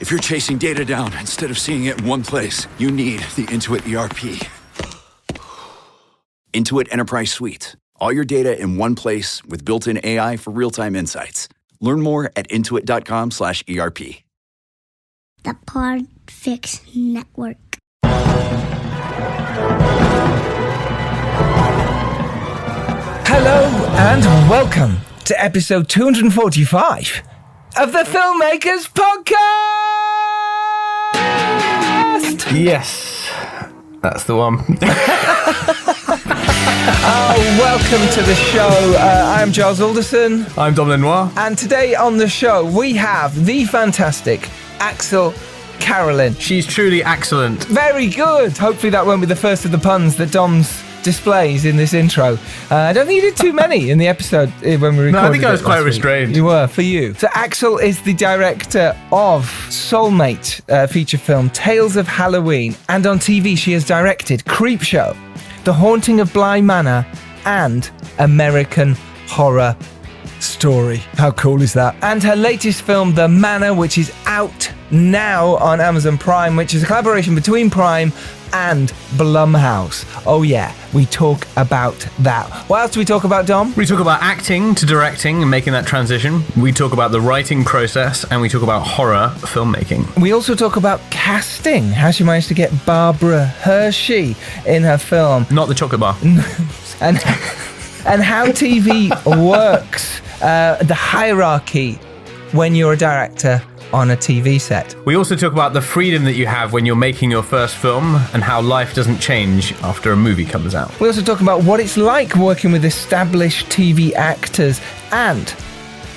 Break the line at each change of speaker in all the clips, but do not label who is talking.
If you're chasing data down instead of seeing it in one place, you need the Intuit ERP. Intuit Enterprise Suite. All your data in one place with built-in AI for real-time insights. Learn more at intuit.com/ERP.
The Podfix Network.
Hello and welcome to episode 245 of the Filmmakers Podcast!
Yes, that's the one.
Welcome to the show. I'm Giles Alderson.
I'm Dom Lenoir.
And today on the show we have the fantastic Axelle Carolyn.
She's truly excellent.
Very good. Hopefully that won't be the first of the puns that Dom's displays in this intro. I don't think you did too many in the episode when we recorded.
No, I think I was quite restrained.
You were, for you. So Axelle is the director of Soulmate feature film Tales of Halloween, and on TV she has directed Creepshow, The Haunting of Bly Manor, and American Horror Story. How cool is that? And her latest film, The Manor, which is out now on Amazon Prime, which is a collaboration between Prime and Blumhouse. Oh yeah, we talk about that. What else do we talk about, Dom?
We talk about acting to directing and making that transition. We talk about the writing process, and we talk about horror filmmaking.
We also talk about casting, how she managed to get Barbara Hershey in her film.
Not the chocolate bar.
and how TV works, the hierarchy when you're a director on a TV set.
We also talk about the freedom that you have when you're making your first film and how life doesn't change after a movie comes out.
We also talk about what it's like working with established TV actors and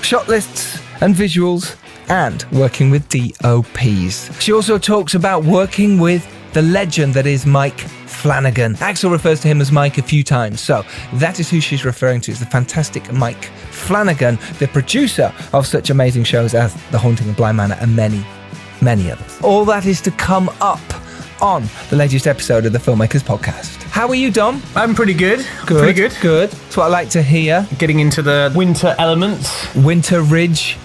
shot lists and visuals and working with DOPs. She also talks about working with the legend that is Mike Flanagan. Axelle refers to him as Mike a few times, so that is who she's referring to. It's the fantastic Mike Flanagan, the producer of such amazing shows as The Haunting of Bly Manor and many, many others. All that is to come up on the latest episode of the Filmmakers Podcast. How are you, Dom?
I'm pretty good.
Good. That's what I like to hear.
Getting into the winter elements.
Winter Ridge.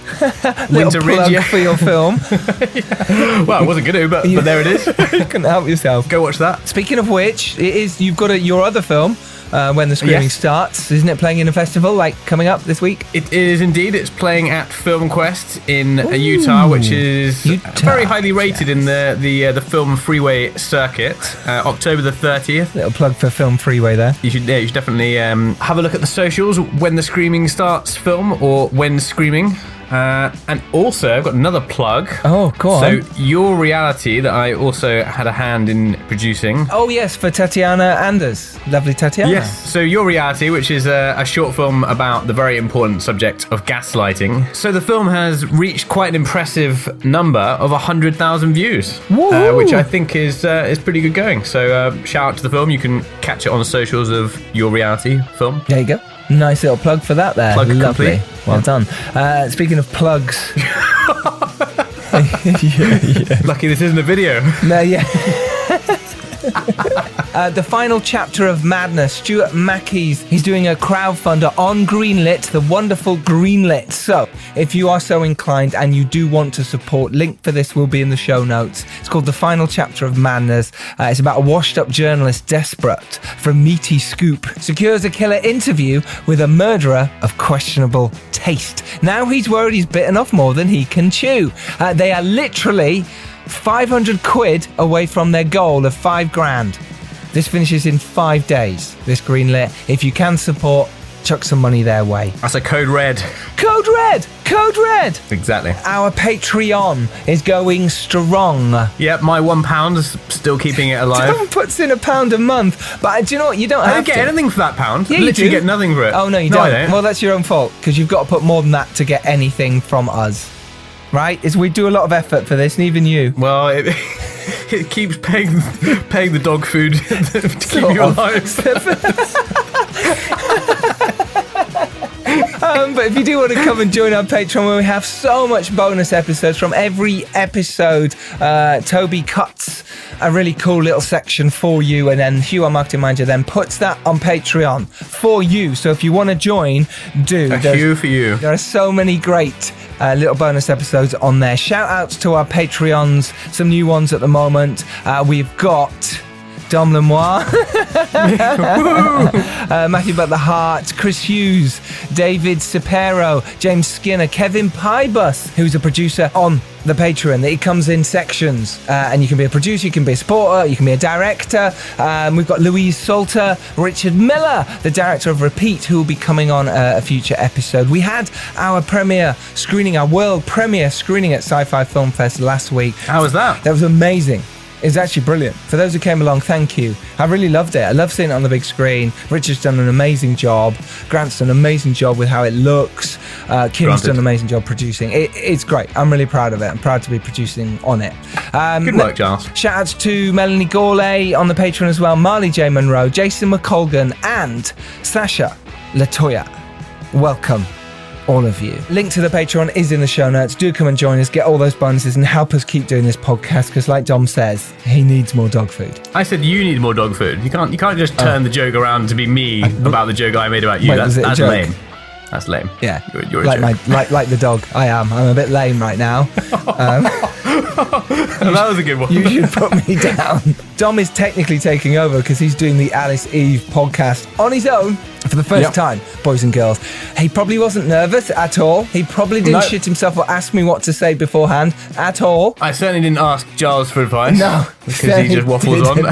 Winter Ridge, yeah.
For your film.
Yeah. Well, I wasn't going to, but there it is.
You couldn't help yourself.
Go watch that.
Speaking of which, you've got your other film, when the screening starts. Isn't it playing in a festival, like, coming up this week?
It is indeed. It's playing at Film Quest in Utah, which is very highly rated in the Film Freeway circuit. October the 30th.
Little plug for Film Freeway there.
You should definitely have a look at the socials when the screaming starts film or when screaming. And also, I've got another plug.
Oh, go on.
So, Your Reality, that I also had a hand in producing.
Oh, yes, for Tatiana Anders. Lovely Tatiana.
Yes, so Your Reality, which is a short film about the very important subject of gaslighting. So the film has reached quite an impressive number of 100,000 views, which I think is pretty good going. So shout out to the film. You can catch it on the socials of Your Reality film.
There you go. Nice little plug for that there.
Plug
lovely.
complete.
Well done. Speaking of plugs.
yeah. Lucky this isn't a video.
No, yeah. The final chapter of Madness, Stuart Mackey's, he's doing a crowdfunder on Greenlit, the wonderful Greenlit. So, if you are so inclined and you do want to support, link for this will be in the show notes. It's called The Final Chapter of Madness. It's about a washed-up journalist desperate for a meaty scoop, secures a killer interview with a murderer of questionable taste. Now he's worried he's bitten off more than he can chew. They are literally 500 quid away from their goal of $5,000. This finishes in 5 days, this Greenlit. If you can support, chuck some money their way.
That's a code red.
Code red! Code red!
Exactly.
Our Patreon is going strong.
Yep, my £1 is still keeping it alive.
Someone puts in £1 a month, but do you know what? You don't have to.
I don't get anything for that £1.
Yeah,
I literally
do.
get nothing for it.
Oh, no, you
I
don't.
don't.
Well, that's your own fault, because you've got to put more than that to get anything from us. Right? We do a lot of effort for this, and even you.
Well, it keeps paying the dog food to keep you alive.
But if you do want to come and join our Patreon, where we have so much bonus episodes from every episode, Toby cuts a really cool little section for you, and then Hugh, our marketing manager, then puts that on Patreon for you. So if you want to join, do.
A Hugh for you.
There are so many great little bonus episodes on there. Shout outs to our Patreons, some new ones at the moment. We've got Dom Lemoire, Matthew But the Heart, Chris Hughes, David Cepero, James Skinner, Kevin Pybus, who's a producer on the Patreon. It comes in sections, and you can be a producer, you can be a supporter, you can be a director. We've got Louise Salter, Richard Miller, the director of Repeat, who will be coming on a future episode. We had our world premiere screening at Sci-Fi Film Fest last week.
How was that?
That was amazing. It was actually brilliant. For those who came along, thank you. I really loved it. I love seeing it on the big screen. Richard's done an amazing job. Grant's done an amazing job with how it looks. Kim's done an amazing job producing. It's great. I'm really proud of it. I'm proud to be producing on it.
Good work, Giles.
Shout outs to Melanie Gourlay on the Patreon as well, Marley J. Monroe, Jason McColgan, and Sasha Latoya. Welcome, all of you. Link to the Patreon is in the show notes. Do come and join us, get all those bonuses, and help us keep doing this podcast, because like Dom says, he needs more dog food.
I said you need more dog food. You can't just turn the joke around to be me about the joke I made about you.
Wait,
that's lame. That's lame.
Yeah,
you're
like
a joke.
like the dog. I'm a bit lame right now.
That was a good one.
You should put me down. Dom is technically taking over because he's doing the Alice Eve podcast on his own for the first time, boys and girls. He probably wasn't nervous at all. He probably didn't shit himself or ask me what to say beforehand at all.
I certainly didn't ask Giles for advice.
No,
because he just waffles on.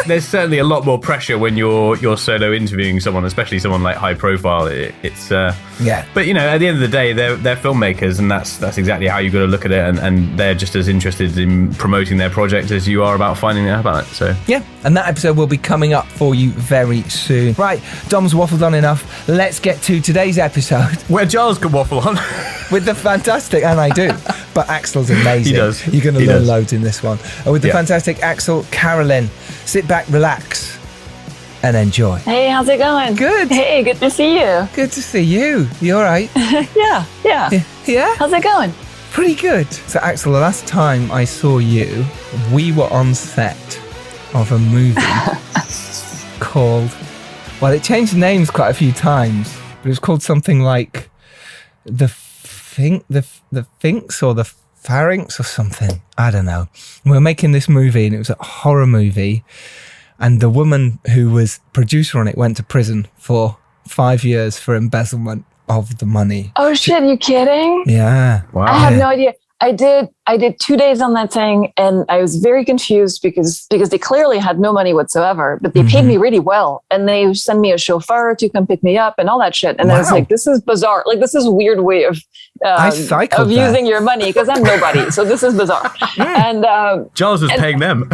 There's certainly a lot more pressure when you're solo interviewing someone, especially someone like high profile. It's But you know, at the end of the day, they're filmmakers, and that's exactly how you've got to look at it. And they're just as interested in promoting their project as you are about finding out about it. So
yeah, and that episode will be coming up for you very soon. Right, Dom's waffled on enough. Let's get to today's episode,
where Giles can waffle on
with the fantastic, and I do, but Axel's amazing.
He does.
You're going to learn loads in this one. With the fantastic Axelle Carolyn. Sit back, relax, and enjoy.
Hey, how's it going?
Good.
Hey, good to see you.
Good to see you. You all right?
Yeah.
Yeah?
How's it going?
Pretty good. So, Axelle, the last time I saw you, we were on set of a movie called, well, it changed names quite a few times, but it was called something like The Finks or The Pharynx or something. I don't know. We were making this movie, and it was a horror movie, and the woman who was producer on it went to prison for 5 years for embezzlement of the money.
Oh shit, you kidding?
Yeah.
Wow.
I had no idea. I did 2 days on that thing, and I was very confused because they clearly had no money whatsoever, but they paid me really well, and they sent me a chauffeur to come pick me up and all that shit. And I was like, this is bizarre. Like, this is a weird way of using your money, because I'm nobody. So this is bizarre. And
Giles was paying them.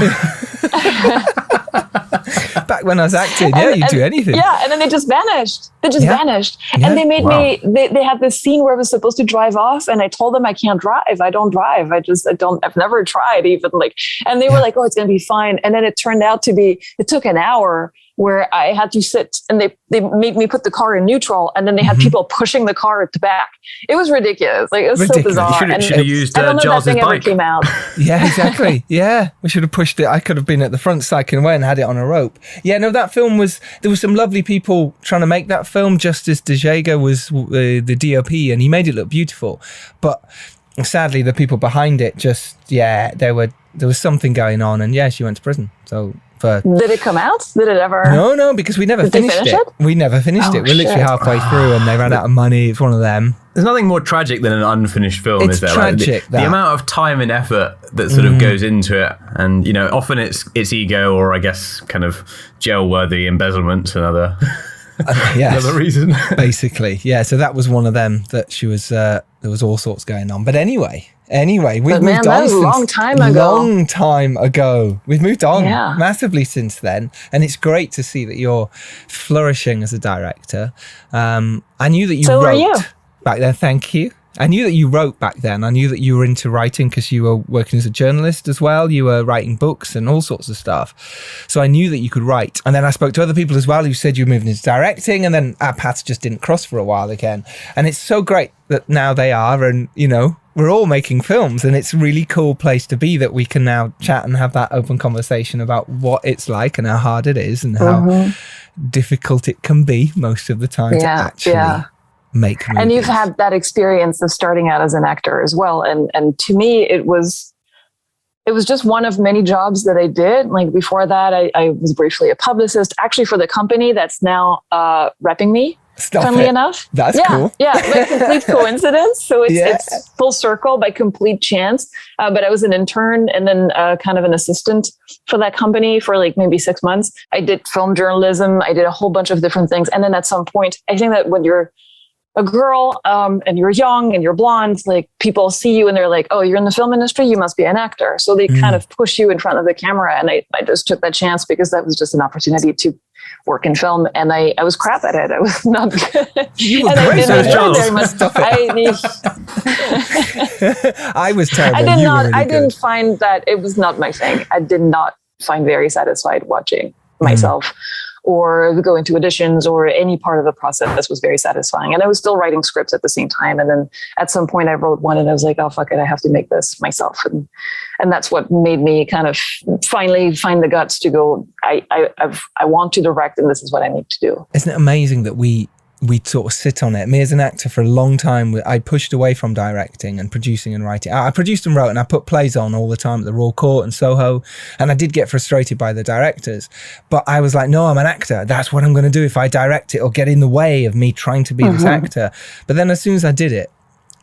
Back when I was acting, you'd do anything.
Yeah, and then they just vanished. Vanished. Yeah. And they made me, they had this scene where I was supposed to drive off, and I told them I can't drive. I don't drive. I've never tried even, like, and they were like, oh, it's going to be fine. And then it turned out to be, it took an hour where I had to sit, and they made me put the car in neutral, and then they had people pushing the car at the back. It was ridiculous. Like, it was so bizarre.
You should have used Giles'
that thing
bike.
Ever came out.
Yeah, exactly. Yeah, we should have pushed it. I could have been at the front cycling away and had it on a rope. Yeah, no, that film there was some lovely people trying to make that film. Justice DeJager was the DOP, and he made it look beautiful. But sadly, the people behind it there was something going on, and she went to prison. So.
Did it come out? Did it ever?
No, because we never finished it. We never finished it. We're literally halfway through, and they ran out of money. It's one of them.
There's nothing more tragic than an unfinished film, is there?
It's tragic.
Like, the amount of time and effort that sort of goes into it, and often it's ego, or I guess kind of jail-worthy embezzlement, another another reason.
Basically, yeah. So that was one of them that she was. There was all sorts going on, but anyway, we've moved on.
That was a long time ago.
Long time ago. We've moved on massively since then, and it's great to see that you're flourishing as a director. I knew that you wrote back then. Thank you. I knew that you wrote back then. I knew that you were into writing because you were working as a journalist as well. You were writing books and all sorts of stuff. So I knew that you could write. And then I spoke to other people as well who said you were moving into directing, and then our paths just didn't cross for a while again. And it's so great that now they are, and, we're all making films, and it's a really cool place to be that we can now chat and have that open conversation about what it's like and how hard it is and how difficult it can be most of the time to actually make movies.
And you've had that experience of starting out as an actor as well. And to me, it was just one of many jobs that I did. Like before that, I was briefly a publicist, actually for the company that's now repping me. Funnily enough.
That's cool.
Yeah, by complete coincidence. So it's full circle by complete chance. But I was an intern and then kind of an assistant for that company for like maybe 6 months. I did film journalism. I did a whole bunch of different things. And then at some point, I think that when you're a girl and you're young and you're blonde, like people see you and they're like, oh, you're in the film industry, you must be an actor. So they kind of push you in front of the camera. And I just took that chance because that was just an opportunity to work in film, and I was crap at it. I was not good.
You were
and
great
I
at
didn't very much.
I was terrible.
I didn't find that it was not my thing. I did not find very satisfied watching myself or going to auditions or any part of the process was very satisfying. And I was still writing scripts at the same time. And then at some point I wrote one and I was like, oh, fuck it, I have to make this myself. And that's what made me kind of finally find the guts to go, I want to direct and this is what I need to do.
Isn't it amazing that we sort of sit on it? Me as an actor for a long time, I pushed away from directing and producing and writing. I produced and wrote and I put plays on all the time at the Royal Court and Soho. And I did get frustrated by the directors. But I was like, no, I'm an actor. That's what I'm going to do if I direct it or get in the way of me trying to be this actor. But then as soon as I did it,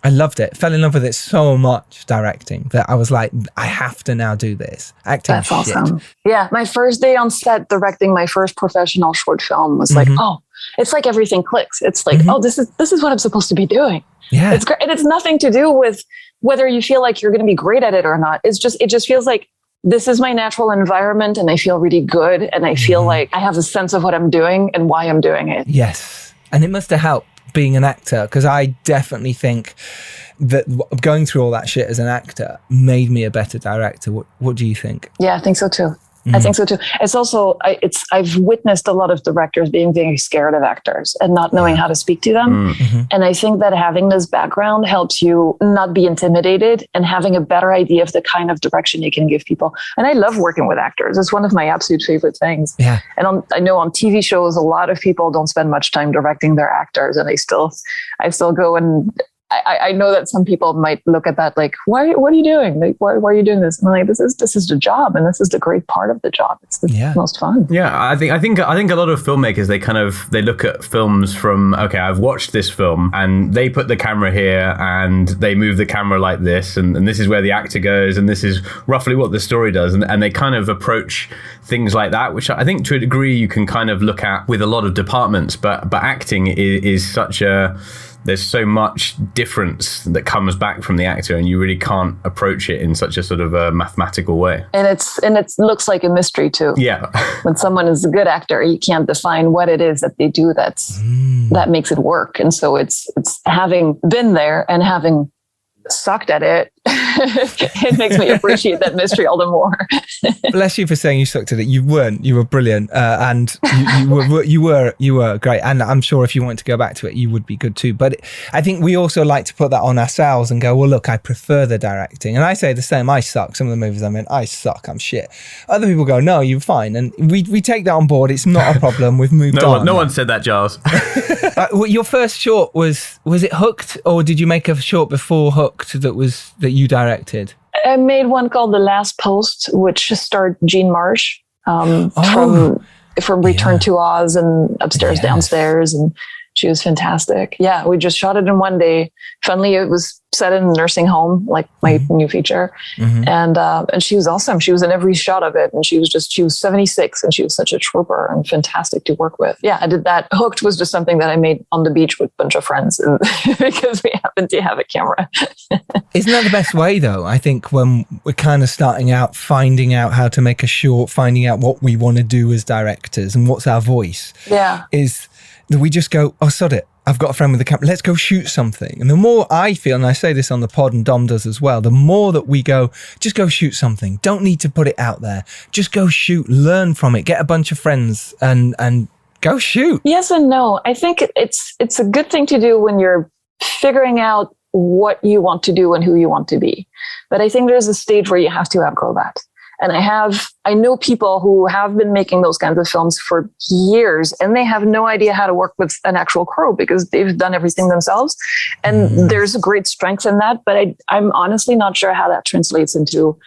I loved it. Fell in love with it so much, directing, that I was like, I have to now do this. Acting.
That's awesome. Yeah. My first day on set directing my first professional short film was like, oh, it's like everything clicks. It's like, oh, this is what I'm supposed to be doing.
Yeah.
It's great. And it's nothing to do with whether you feel like you're going to be great at it or not. It just feels like this is my natural environment and I feel really good. And I feel like I have a sense of what I'm doing and why I'm doing it.
Yes. And it must have helped being an actor, because I definitely think that going through all that shit as an actor made me a better director. What do you think?
Yeah, I think so too. I think so too. It's also, I've witnessed a lot of directors being very scared of actors and not knowing how to speak to them. And I think that having this background helps you not be intimidated and having a better idea of the kind of direction you can give people. And I love working with actors. It's one of my absolute favorite things.
Yeah.
And I know on TV shows, a lot of people don't spend much time directing their actors, and I still go and I know that some people might look at that like, what are you doing? Like, why are you doing this? And I'm like, this is the job, and this is the great part of the job. It's the most fun.
Yeah, I think a lot of filmmakers, they look at films from, okay, I've watched this film and they put the camera here and they move the camera like this, and this is where the actor goes, and this is roughly what the story does, and they kind of approach things like that, which I think to a degree you can kind of look at with a lot of departments, but acting is such a, there's so much difference that comes back from the actor, and you really can't approach it in such a sort of a mathematical way. And
it looks like a mystery too.
Yeah.
When someone is a good actor, you can't define what it is that they do that makes it work. And so it's having been there and having sucked at it, it makes me appreciate that mystery all the more.
Bless you for saying you sucked at it. You weren't. You were brilliant, and you were great. And I'm sure if you wanted to go back to it, you would be good too. But I think we also like to put that on ourselves and go, well, look, I prefer the directing, and I say the same. I suck. Some of the movies I'm in, I suck. I'm shit. Other people go, no, you're fine, and we take that on board. It's not a problem. We've moved on.
No one said that, Giles.
Your first short was it Hooked, or did you make a short before Hooked that you directed?
I made one called The Last Post, which starred Jean Marsh from Return to Oz and Upstairs, Downstairs, and she was fantastic. Yeah, we just shot it in one day. Funnily, it was set in a nursing home, like my new feature, and she was awesome. She was in every shot of it, and she was 76, and she was such a trooper and fantastic to work with. Yeah, I did that. Hooked was just something that I made on the beach with a bunch of friends, and because we happened to have a camera.
Isn't that the best way, though? I think when we're kind of starting out, finding out how to make a short, finding out what we want to do as directors and what's our voice.
Yeah,
is that we just go, oh, sod it. I've got a friend with a camera. Let's go shoot something. And the more I feel, and I say this on the pod and Dom does as well, the more that we go, just go shoot something. Don't need to put it out there. Just go shoot, learn from it, get a bunch of friends and go shoot.
Yes and no. I think it's a good thing to do when you're figuring out what you want to do and who you want to be. But I think there's a stage where you have to outgrow that. And I know people who have been making those kinds of films for years, and they have no idea how to work with an actual crew because they've done everything themselves. And there's a great strength in that, but I'm honestly not sure how that translates into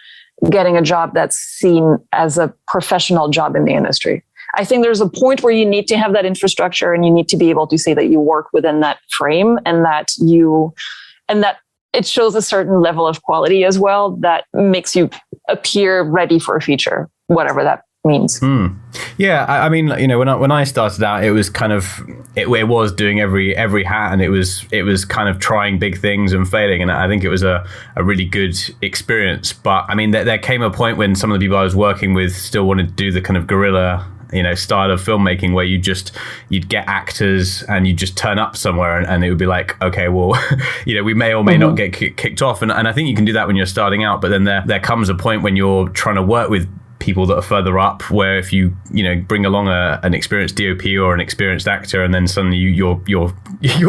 getting a job that's seen as a professional job in the industry. I think there's a point where you need to have that infrastructure, and you need to be able to say that you work within that frame, and that it shows a certain level of quality as well that makes you appear ready for a feature, whatever that means.
Yeah, I mean, when I started out, it was kind of it was doing every hat, and it was kind of trying big things and failing, and I think it was a really good experience. But I mean, there came a point when some of the people I was working with still wanted to do the kind of guerrilla style of filmmaking, where you'd get actors and you just turn up somewhere, and it would be like, okay, well, we may or may not get kicked off, and I think you can do that when you're starting out, but then there comes a point when you're trying to work with people that are further up, where if you bring along an experienced DOP or an experienced actor, and then suddenly your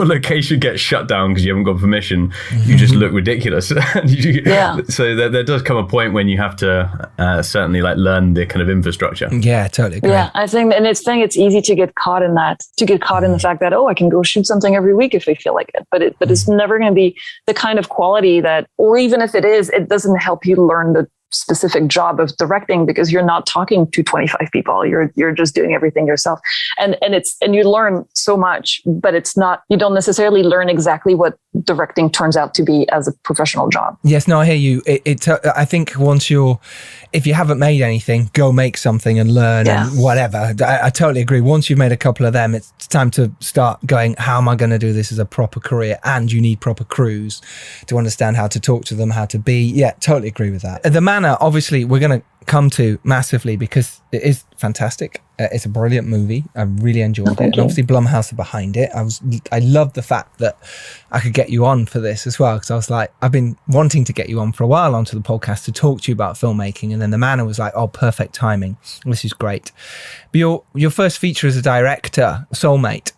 location gets shut down because you haven't got permission, you just look ridiculous. So there does come a point when you have to certainly learn the kind of infrastructure.
Yeah, totally agree.
Yeah, I think, and it's easy to get caught in that, in the fact that, I can go shoot something every week if I feel like it, but it's never going to be the kind of quality that, or even if it is, it doesn't help you learn the specific job of directing, because you're not talking to 25 people. You're just doing everything yourself. And you learn so much, but you don't necessarily learn exactly what directing turns out to be as a professional job.
Yes, no, I hear you. I think if you haven't made anything, go make something and learn and whatever. I totally agree. Once you've made a couple of them, it's time to start going, how am I going to do this as a proper career? And you need proper crews to understand how to talk to them, how to be. Yeah, totally agree with that. The Manor, obviously, we're going to come to massively because it is fantastic. It's a brilliant movie. I really enjoyed it. And obviously Blumhouse are behind it. I love the fact that I could get you on for this as well, because I was like, I've been wanting to get you on for a while onto the podcast to talk to you about filmmaking, and then the Manor was like, oh, perfect timing. This is great. But your first feature as a director, Soulmate.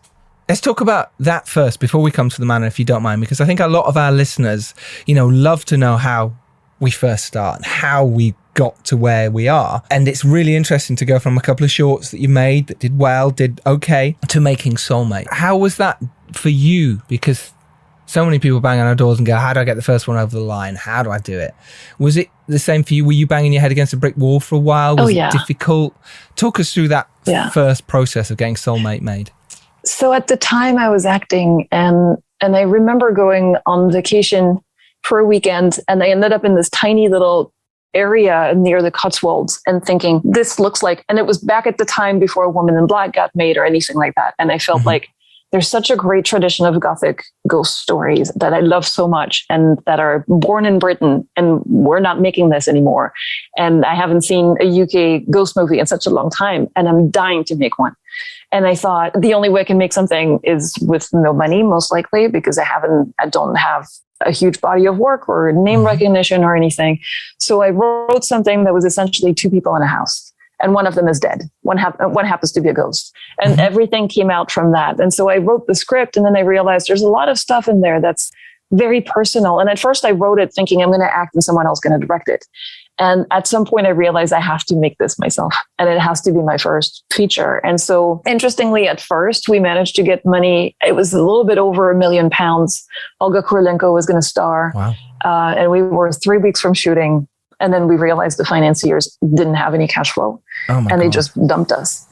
Let's talk about that first before we come to the Manor, if you don't mind, because I think a lot of our listeners, love to know how we first start and how we got to where we are. And it's really interesting to go from a couple of shorts that you made that did okay, to making Soulmate. How was that for you? Because so many people bang on our doors and go, how do I get the first one over the line? How do I do it? Was it the same for you? Were you banging your head against a brick wall for a while? Was it difficult? Talk us through that first process of getting Soulmate made.
So at the time I was acting, and I remember going on vacation for a weekend, and I ended up in this tiny little area near the Cotswolds and thinking, this looks like, and it was back at the time before A Woman in Black got made or anything like that. And I felt like there's such a great tradition of Gothic ghost stories that I love so much, and that are born in Britain, and we're not making this anymore. And I haven't seen a UK ghost movie in such a long time, and I'm dying to make one. And I thought the only way I can make something is with no money, most likely, because I don't have a huge body of work or name recognition or anything. So I wrote something that was essentially two people in a house, and one of them is dead. One happens to be a ghost, and everything came out from that. And so I wrote the script, and then I realized there's a lot of stuff in there that's very personal. And at first I wrote it thinking I'm going to act and someone else going to direct it. And at some point I realized I have to make this myself, and it has to be my first feature. And so interestingly, at first we managed to get money. It was a little bit over £1 million. Olga Kurylenko was going to star. Wow. And we were 3 weeks from shooting. And then we realized the financiers didn't have any cash flow, and they just dumped us.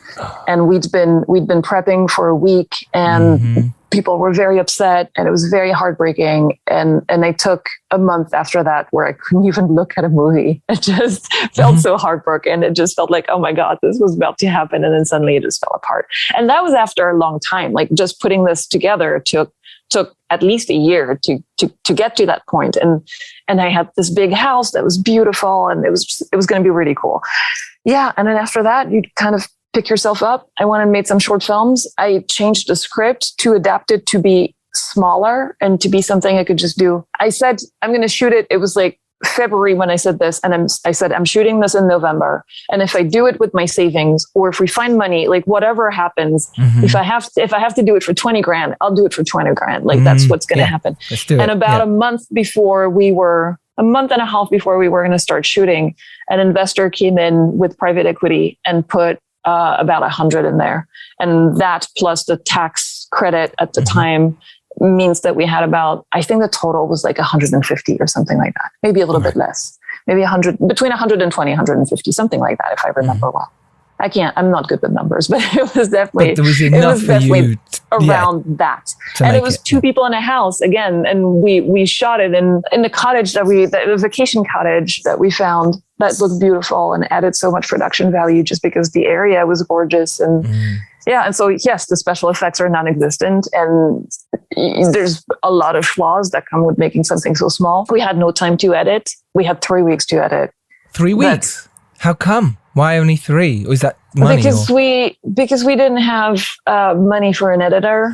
And we'd been prepping for a week, and people were very upset, and it was very heartbreaking. And I took a month after that where I couldn't even look at a movie. It just felt so heartbroken. It just felt like, oh my God, this was about to happen. And then suddenly it just fell apart. And that was after a long time. Like, just putting this together took at least a year to get to that point. And I had this big house that was beautiful, and it was going to be really cool. Yeah. And then after that, you kind of pick yourself up. I went and made some short films. I changed the script to adapt it to be smaller and to be something I could just do. I said, I'm going to shoot it. It was like February when I said this, and I said, I'm shooting this in November. And if I do it with my savings, or if we find money, like whatever happens, if I have to do it for 20 grand, I'll do it for 20 grand. Like that's what's going to happen. And about a month before we were a month and a half before we were going to start shooting, an investor came in with private equity and put about 100 in there. And that plus the tax credit at the time means that we had about, I think the total was like 150 or something like that. Maybe a little bit less, maybe 100, between 120, 150, something like that, if I remember well. I'm not good with numbers, but it was definitely,
but there was enough for you
around that. And it was two people in a house again. And we shot it in the cottage the vacation cottage that we found that looked beautiful and added so much production value just because the area was gorgeous. And and so, yes, the special effects are non-existent. And there's a lot of flaws that come with making something so small. We had no time to edit. We had 3 weeks to edit.
3 weeks? How come? Why only 3? Or is that money?
Because we didn't have money for an editor.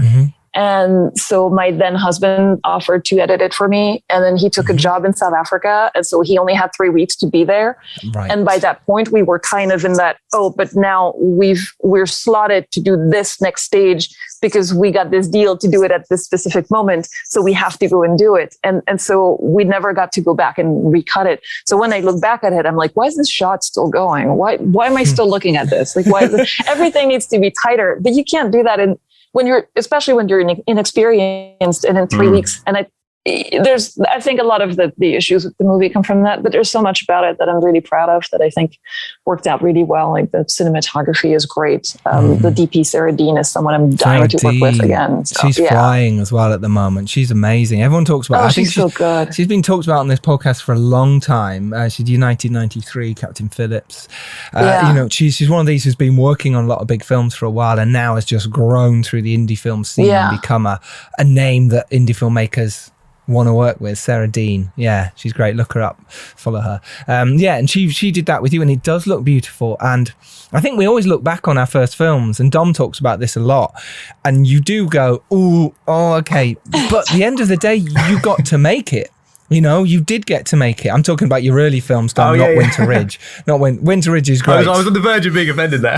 And so my then husband offered to edit it for me. And then he took a job in South Africa. And so he only had 3 weeks to be there. Right. And by that point, we were kind of in that, but now we're slotted to do this next stage because we got this deal to do it at this specific moment. So we have to go and do it. And so we never got to go back and recut it. So when I look back at it, I'm like, why is this shot still going? Why am I still looking at this? Like, everything needs to be tighter, but you can't do that especially when you're inexperienced and in 3 weeks. And I think a lot of the issues with the movie come from that, but there's so much about it that I'm really proud of that I think worked out really well. Like the cinematography is great. The DP Sarah Dean is someone I'm dying to work with again. So,
she's flying as well at the moment. She's amazing. Everyone talks about her. I think
she's so good.
She's been talked about on this podcast for a long time. She did 1993, Captain Phillips. She's one of these who's been working on a lot of big films for a while and now has just grown through the indie film scene and become a name that indie filmmakers want to work with. Sarah Dean, she's great. Look her up, follow her. And she did that with you, and it does look beautiful. And I think we always look back on our first films, and Dom talks about this a lot. And you do go, okay. But at the end of the day, you got to make it. You did get to make it. I'm talking about your early films, Dom, not Winter Ridge. Winter Ridge is great.
I was on the verge of being offended there.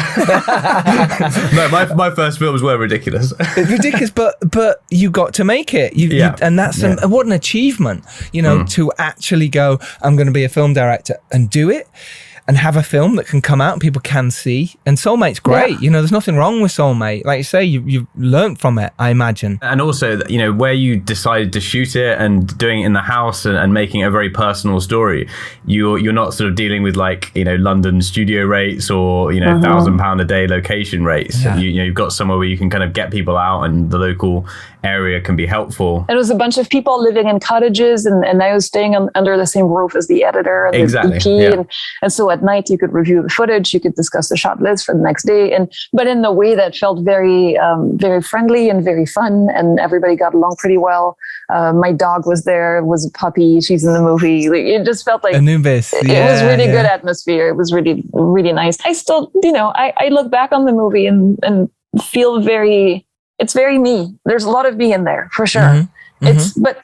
No, my first films were ridiculous.
It's ridiculous, but you got to make it. And that's what an achievement, to actually go, I'm going to be a film director and do it. And have a film that can come out and people can see. And Soulmate's great. There's nothing wrong with Soulmate. Like you say, you've learned from it, I imagine.
And also, where you decided to shoot it and doing it in the house and making it a very personal story, you're not sort of dealing with London studio rates or, £1,000 a day location rates. Yeah. You've got somewhere where you can kind of get people out and the local area can be helpful. It
was a bunch of people living in cottages and I was staying under the same roof as the editor and the EP. And so at night you could review the footage, you could discuss the shot list for the next day, but in a way that felt very very friendly and very fun, and everybody got along pretty well. My dog was there, it was a puppy, she's in the movie. It just felt like
Anubis.
It was really good atmosphere. It was really, really nice. I still, I look back on the movie and feel it's very me. There's a lot of me in there for sure. It's, but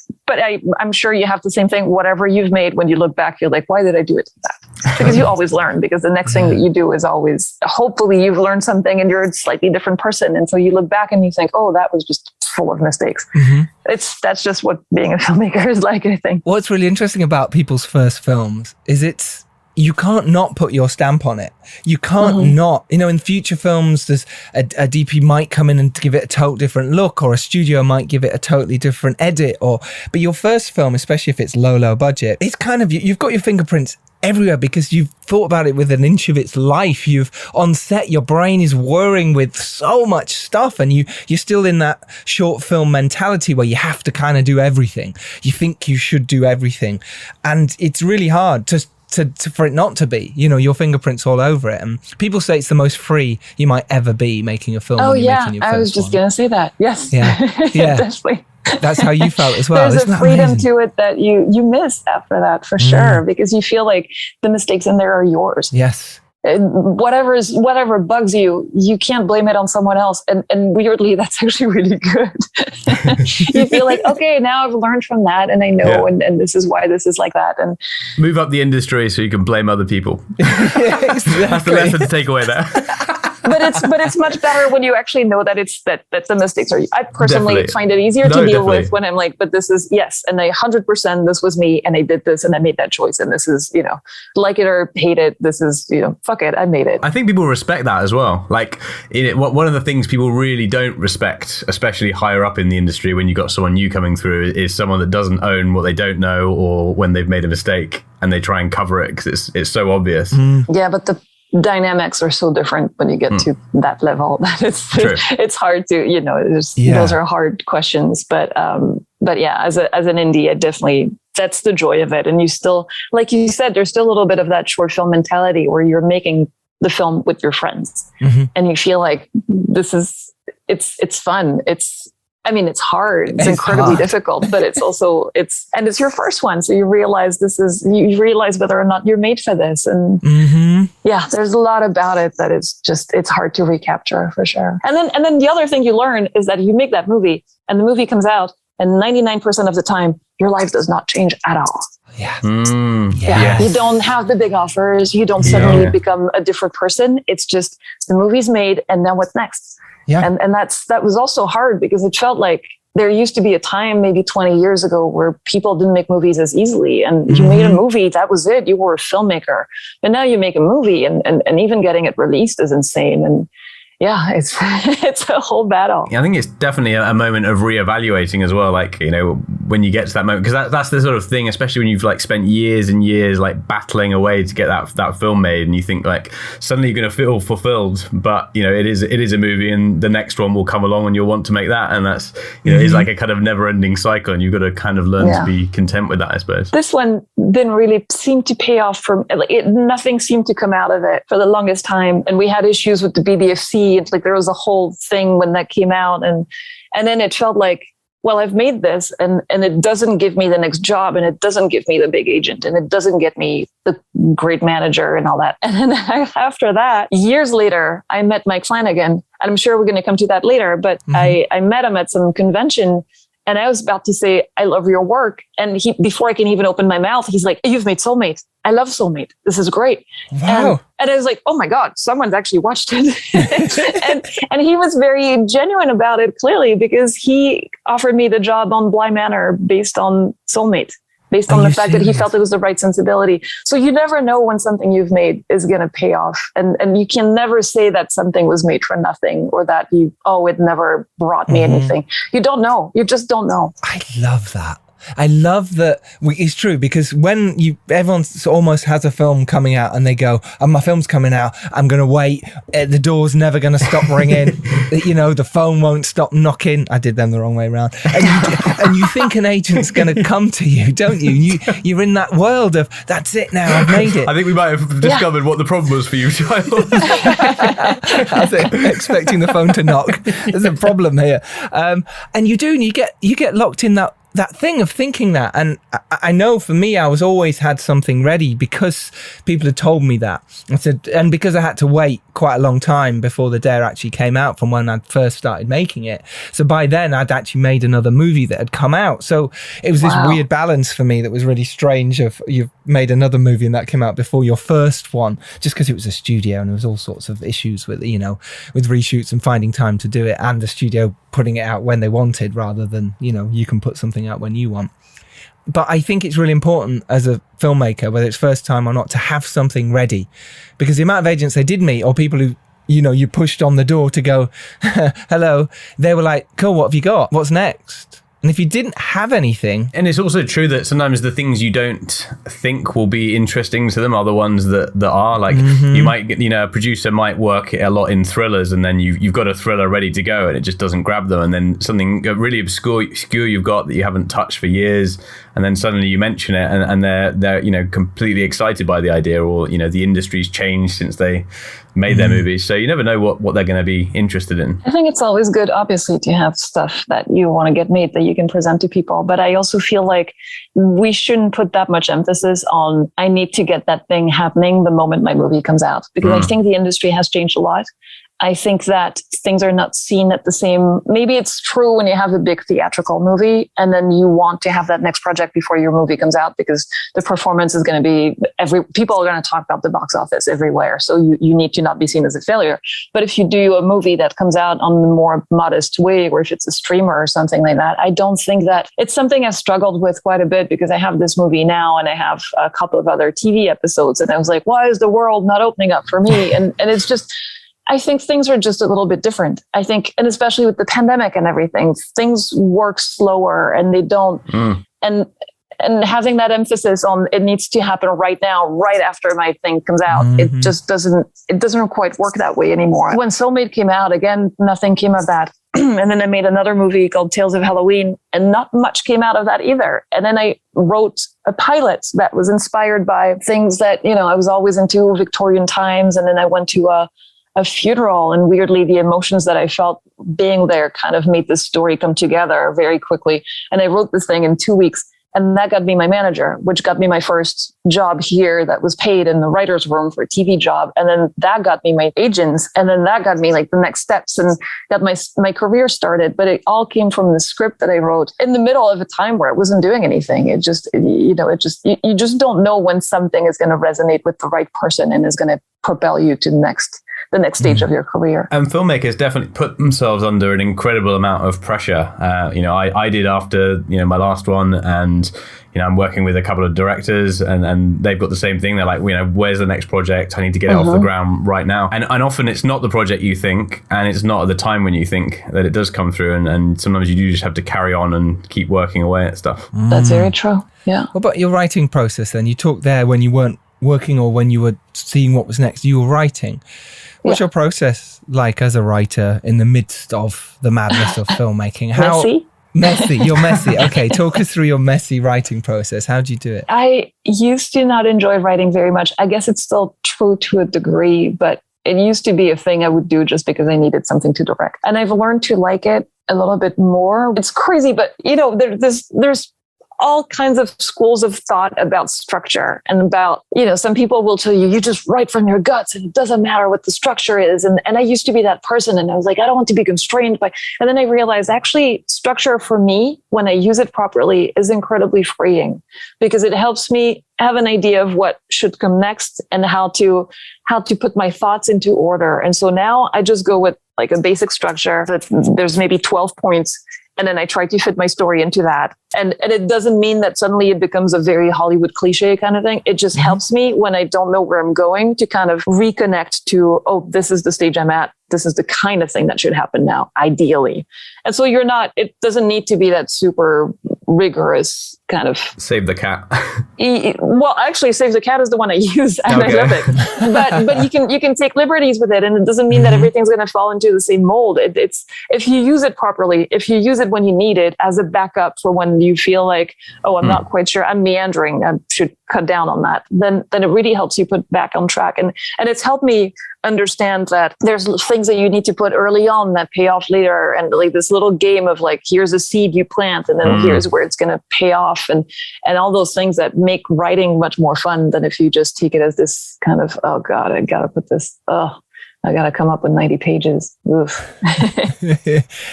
I'm sure you have the same thing. Whatever you've made, when you look back, you're like, why did I do it like that? Because you always learn, because the next thing that you do is always, hopefully you've learned something and you're a slightly different person. And so you look back and you think, oh, that was just full of mistakes. That's just what being a filmmaker is like, I think.
What's really interesting about people's first films is you can't not put your stamp on it. You can't not, in future films, there's a DP might come in and give it a total different look, or a studio might give it a totally different edit, but your first film, especially if it's low budget, it's kind of, you've got your fingerprints everywhere because you've thought about it with an inch of its life. You've on set, your brain is whirring with so much stuff, and you're still in that short film mentality where you have to kind of do everything. You think you should do everything, and it's really hard for it not to be, your fingerprints all over it. And people say it's the most free you might ever be making a film.
Oh yeah, I was just going to say that. Yes. Yeah.
Definitely. That's how you felt as well.
There's a freedom to it that you miss after that, for sure, because you feel like the mistakes in there are yours.
Yes.
Whatever bugs you, you can't blame it on someone else. And weirdly, that's actually really good. You feel like, okay, now I've learned from that, and I know, and this is why this is like that. And
move up the industry so you can blame other people. Exactly. That's the lesson to take away there.
but it's much better when you actually know that that the mistakes are. I personally find it easier to deal with when I'm like, but this is and 100% this was me, and I did this, and I made that choice, and this is like it or hate it. This is fuck it, I made it.
I think people respect that as well. Like one of the things people really don't respect, especially higher up in the industry, when you got someone new coming through, is someone that doesn't own what they don't know, or when they've made a mistake and they try and cover it because it's so obvious.
Yeah, but the dynamics are so different when you get to that level that it's hard to those are hard questions. But yeah, as an indie, it definitely, that's the joy of it. And you still, like you said, there's still a little bit of that short film mentality where you're making the film with your friends, and you feel like it's fun. It's hard. It's incredibly difficult, but it's also, it's your first one. So you realize you realize whether or not you're made for this. And there's a lot about it that it's hard to recapture for sure. And then the other thing you learn is that you make that movie and the movie comes out, and 99% of the time your life does not change at all.
Yeah.
Yeah. You don't have the big offers. You don't suddenly become a different person. It's just the movie's made, and then what's next? Yeah. And that was also hard because it felt like there used to be a time maybe 20 years ago where people didn't make movies as easily, and you made a movie, that was it. You were a filmmaker. But now you make a movie, and even getting it released is insane. And yeah, it's a whole battle.
Yeah, I think it's definitely a moment of reevaluating as well. Like, when you get to that moment, because that's the sort of thing, especially when you've like spent years and years like battling away to get that film made, and you think like suddenly you're going to feel fulfilled, but it is a movie, and the next one will come along and you'll want to make that, and that's is like a kind of never-ending cycle, and you've got to kind of learn to be content with that, I suppose. This
one didn't really seem to pay off nothing seemed to come out of it for the longest time, and we had issues with the BDFC. It's like there was a whole thing when that came out, and then it felt like, well, I've made this, and it doesn't give me the next job, and it doesn't give me the big agent, and it doesn't get me the great manager and all that. And then after that, years later, I met Mike Flanagan, and I'm sure we're going to come to that later, but I met him at some convention. And I was about to say, I love your work. And before I can even open my mouth, he's like, you've made Soulmate. I love Soulmate. This is great. Wow. And I was like, oh my God, someone's actually watched it. and he was very genuine about it, clearly, because he offered me the job on Manor based on Soulmate, based on the fact that he felt it was the right sensibility. So you never know when something you've made is going to pay off. And you can never say that something was made for nothing, or that it never brought me anything. You don't know. You just don't know.
I love that. I love that it's true, because when everyone almost has a film coming out and they go, my film's coming out, I'm going to wait, the door's never going to stop ringing, the phone won't stop knocking. I did them the wrong way around. And you think an agent's going to come to you, don't you? You're in that world of, that's it now, I've made it.
I think we might have discovered what the problem was for you, child.
I was expecting the phone to knock. There's a problem here. And you get locked in that thing of thinking that. And I know for me, I was always had something ready because people had told me that. I said, and because I had to wait quite a long time before the dare actually came out from when I first started making it. So by then I'd actually made another movie that had come out. So it was this weird balance for me that was really strange of you've made another movie and that came out before your first one, just because it was a studio and there was all sorts of issues with, with reshoots and finding time to do it, and the studio putting it out when they wanted rather than, you can put something out when you want. But I think it's really important as a filmmaker, whether it's first time or not, to have something ready, because the amount of agents they did meet, or people who, you pushed on the door to go, hello, they were like, cool, what have you got? What's next? And if you didn't have anything...
And it's also true that sometimes the things you don't think will be interesting to them are the ones that are. Like, you might get, a producer might work a lot in thrillers, and then you've got a thriller ready to go and it just doesn't grab them. And then something really obscure you've got that you haven't touched for years, and then suddenly you mention it and they're completely excited by the idea, or, the industry's changed since they made their movies. So you never know what they're going to be interested in.
I think it's always good, obviously, to have stuff that you want to get made that you can present to people. But I also feel like we shouldn't put that much emphasis on, I need to get that thing happening the moment my movie comes out, because I think the industry has changed a lot. I think that things are not seen at the same. Maybe it's true when you have a big theatrical movie and then you want to have that next project before your movie comes out because the performance is going to be people are going to talk about the box office everywhere. So you need to not be seen as a failure. But if you do a movie that comes out on a more modest way, or if it's a streamer or something like that, I don't think that it's something I've struggled with quite a bit because I have this movie now and I have a couple of other TV episodes. And I was like, why is the world not opening up for me? And it's just, I think things are just a little bit different. I think, and especially with the pandemic and everything, things work slower and they don't, and having that emphasis on it needs to happen right now, right after my thing comes out. It just doesn't quite work that way anymore. When Soulmate came out, again, nothing came of that. And then I made another movie called Tales of Halloween and not much came out of that either. And then I wrote a pilot that was inspired by things that, I was always into Victorian times. And then I went to a funeral, and weirdly the emotions that I felt being there kind of made this story come together very quickly. And I wrote this thing in 2 weeks, and that got me my manager, which got me my first job here that was paid in the writer's room for a TV job. And then that got me my agents, and then that got me like the next steps and got my career started. But it all came from the script that I wrote in the middle of a time where it wasn't doing anything. You just don't know when something is going to resonate with the right person and is going to propel you to the next stage of your career.
And filmmakers definitely put themselves under an incredible amount of pressure. I did after, my last one, and, I'm working with a couple of directors and they've got the same thing. They're like, where's the next project? I need to get it off the ground right now. And often it's not the project you think, and it's not at the time when you think that it does come through. And sometimes you do just have to carry on and keep working away at stuff.
That's very true. Yeah.
What about your writing process then? You talked there when you weren't working or when you were seeing what was next, you were writing. What's your process like as a writer in the midst of the madness of filmmaking? Messy. You're messy. Okay, talk us through your messy writing process. How do you do it?
I used to not enjoy writing very much. I guess it's still true to a degree, but it used to be a thing I would do just because I needed something to direct. And I've learned to like it a little bit more. It's crazy, but there's all kinds of schools of thought about structure and about, some people will tell you just write from your guts and it doesn't matter what the structure is. And I used to be that person and I was like, I don't want to be constrained by, and then I realized actually structure for me, when I use it properly, is incredibly freeing because it helps me have an idea of what should come next and how to put my thoughts into order. And so now I just go with like a basic structure that there's maybe 12 points. And then I try to fit my story into that. And it doesn't mean that suddenly it becomes a very Hollywood cliche kind of thing. It just helps me when I don't know where I'm going to kind of reconnect to, this is the stage I'm at. This is the kind of thing that should happen now, ideally. And so it doesn't need to be that super rigorous kind of.
Save the cat.
Well, actually, Save the Cat is the one I use, and I love it. But you can take liberties with it, and it doesn't mean that everything's going to fall into the same mold. It's if you use it properly, if you use it when you need it as a backup for when you feel like, I'm not quite sure, I'm meandering, I should cut down on that. Then it really helps you put back on track, and it's helped me understand that there's things that you need to put early on that pay off later, and like this little game of like, here's a seed you plant and then here's where it's going to pay off, and all those things that make writing much more fun than if you just take it as this kind of, oh God, I got to put this, I got to come up with 90 pages. Oof.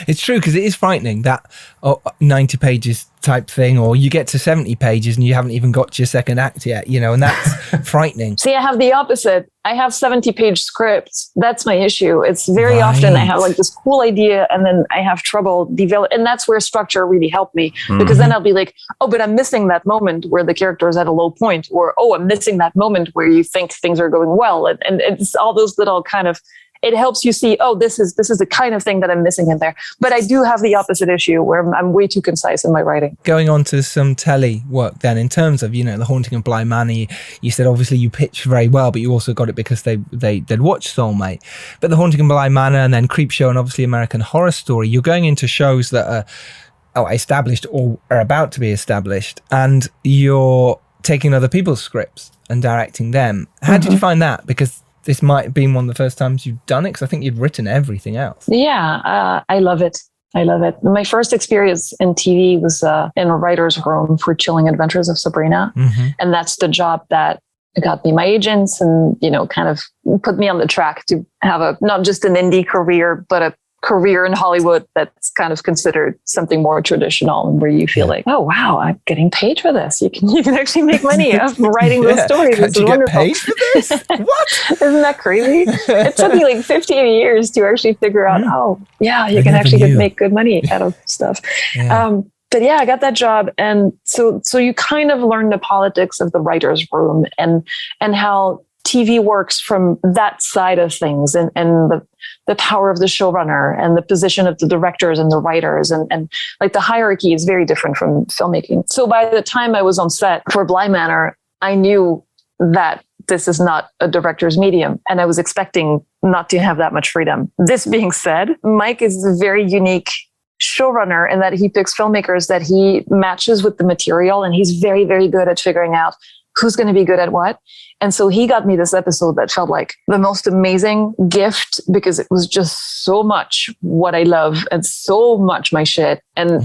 It's true, because it is frightening, that 90 pages type thing, or you get to 70 pages and you haven't even got to your second act yet, and that's frightening.
See, I have the opposite. I have 70-page scripts. That's my issue. It's very often I have like this cool idea and then I have trouble developing. And that's where structure really helped me, because then I'll be like, but I'm missing that moment where the character is at a low point, or, I'm missing that moment where you think things are going well. And it's all those little kind of, it helps you see, this is the kind of thing that I'm missing in there. But I do have the opposite issue where I'm way too concise in my writing.
Going on to some telly work then, in terms of, The Haunting of Bly Manor, you said obviously you pitched very well, but you also got it because they'd watched Soulmate. But The Haunting of Bly Manor and then Creepshow and obviously American Horror Story, you're going into shows that are established or are about to be established, and you're taking other people's scripts and directing them. How did you find that? Because this might have been one of the first times you've done it, because I think you'd written everything else.
Yeah, I love it. My first experience in TV was in a writer's room for Chilling Adventures of Sabrina. And that's the job that got me my agents and, kind of put me on the track to have not just an indie career, but a career in Hollywood that's kind of considered something more traditional, and where you feel like, oh wow, I'm getting paid for this. You can actually make money off writing those stories.
Can't you get paid for this? What?
Isn't that crazy? It took me like 15 years to actually figure out, you can actually make good money out of stuff. Yeah. But yeah, I got that job. And so you kind of learn the politics of the writer's room and how TV works from that side of things, and the power of the showrunner and the position of the directors and the writers, and like the hierarchy is very different from filmmaking. So by the time I was on set for Bly Manor, I knew that this is not a director's medium, and I was expecting not to have that much freedom. This being said, Mike is a very unique showrunner in that he picks filmmakers that he matches with the material, and he's very, very good at figuring out who's going to be good at what. And so he got me this episode that felt like the most amazing gift, because it was just so much what I love and so much my shit. And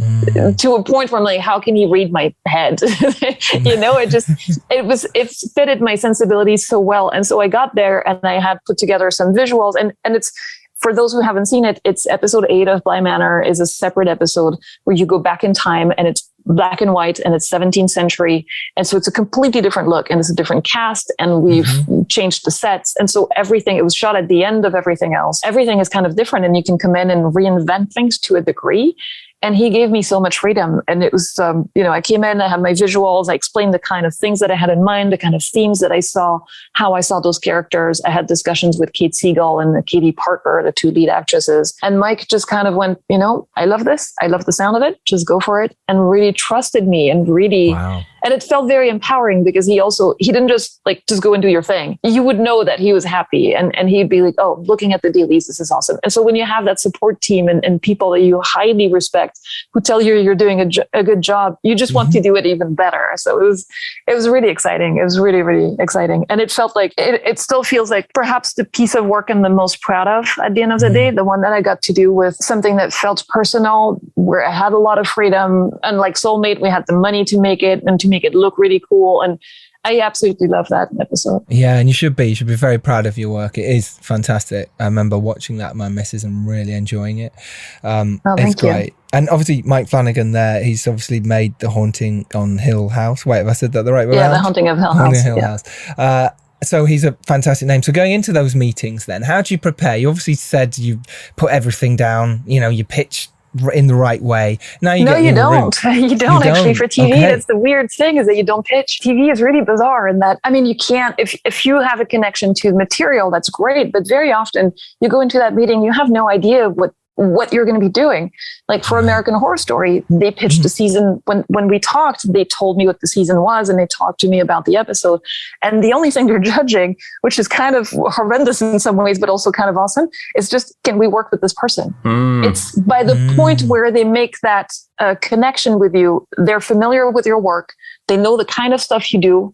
to a point where I'm like, how can he read my head? It fitted my sensibilities so well. And so I got there and I had put together some visuals, and it's, for those who haven't seen it, it's episode 8 of Bly Manor is a separate episode where you go back in time, and it's black and white, and it's 17th century. And so it's a completely different look, and it's a different cast, and we've changed the sets. And so it was shot at the end of everything else. Everything is kind of different, and you can come in and reinvent things to a degree. And he gave me so much freedom. And it was, I came in, I had my visuals, I explained the kind of things that I had in mind, the kind of themes that I saw, how I saw those characters. I had discussions with Kate Siegel and Katie Parker, the 2 lead actresses. And Mike just kind of went, I love this. I love the sound of it. Just go for it. And really trusted me, and really, and it felt very empowering, because he didn't just go and do your thing. You would know that he was happy, and he'd be like, oh, looking at the dailies, this is awesome. And so when you have that support team and people that you highly respect, who tell you you're doing a good job, you just want to do it even better. So it was really exciting. It was really, really exciting. And it felt like, it still feels like perhaps the piece of work I'm the most proud of at the end of the day, the one that I got to do with something that felt personal, where I had a lot of freedom. And like Soulmate, we had the money to make it and to make it look really cool. And I absolutely love that episode.
Yeah, and you should be very proud of your work. It is fantastic. I remember watching that with my missus and really enjoying it. It's great. You. And obviously Mike Flanagan there, he's obviously made The Haunting on Hill House. Wait, have I said that the right way?
Yeah, The Haunting of Hill House.
House. So he's a fantastic name. So going into those meetings then, how do you prepare? You obviously said you put everything down, you pitch in the right way. Now you don't. You don't actually for TV. Okay. That's the weird thing, is that you don't pitch. TV is really bizarre in that, you can't, if you have a connection to the material, that's great. But very often you go into that meeting, you have no idea what you're going to be doing. Like for American Horror Story, they pitched the season. When we talked, they told me what the season was, and they talked to me about the episode. And the only thing they're judging, which is kind of horrendous in some ways, but also kind of awesome, is just, can we work with this person? It's by the point where they make that connection with you, they're familiar with your work. They know the kind of stuff you do.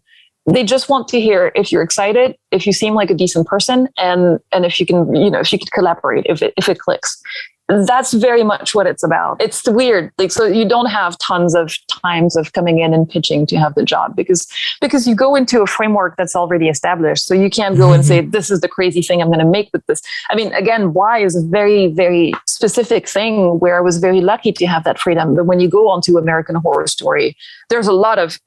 They just want to hear if you're excited, if you seem like a decent person, and if you can, if you could collaborate, if it clicks. That's very much what it's about. It's weird. So you don't have tons of times of coming in and pitching to have the job, because you go into a framework that's already established. So you can't go and say, this is the crazy thing I'm going to make with this. Again, why is a very, very specific thing where I was very lucky to have that freedom. But when you go onto American Horror Story, there's a lot of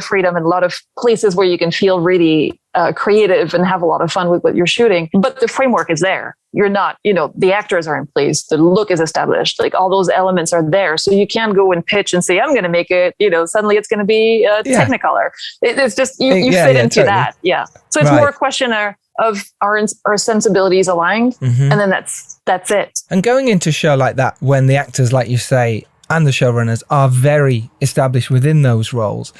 freedom and a lot of places where you can feel really creative and have a lot of fun with what you're shooting. But the framework is there. You're not, the actors are in place. The look is established. All those elements are there. So you can't go and pitch and say, I'm going to make it, suddenly it's going to be Technicolor. It's just, you fit into totally. That. Yeah. So it's more a question of our sensibilities aligned. And then that's it. And going into a show like that, when the actors, like you say, and the showrunners are very established within those roles,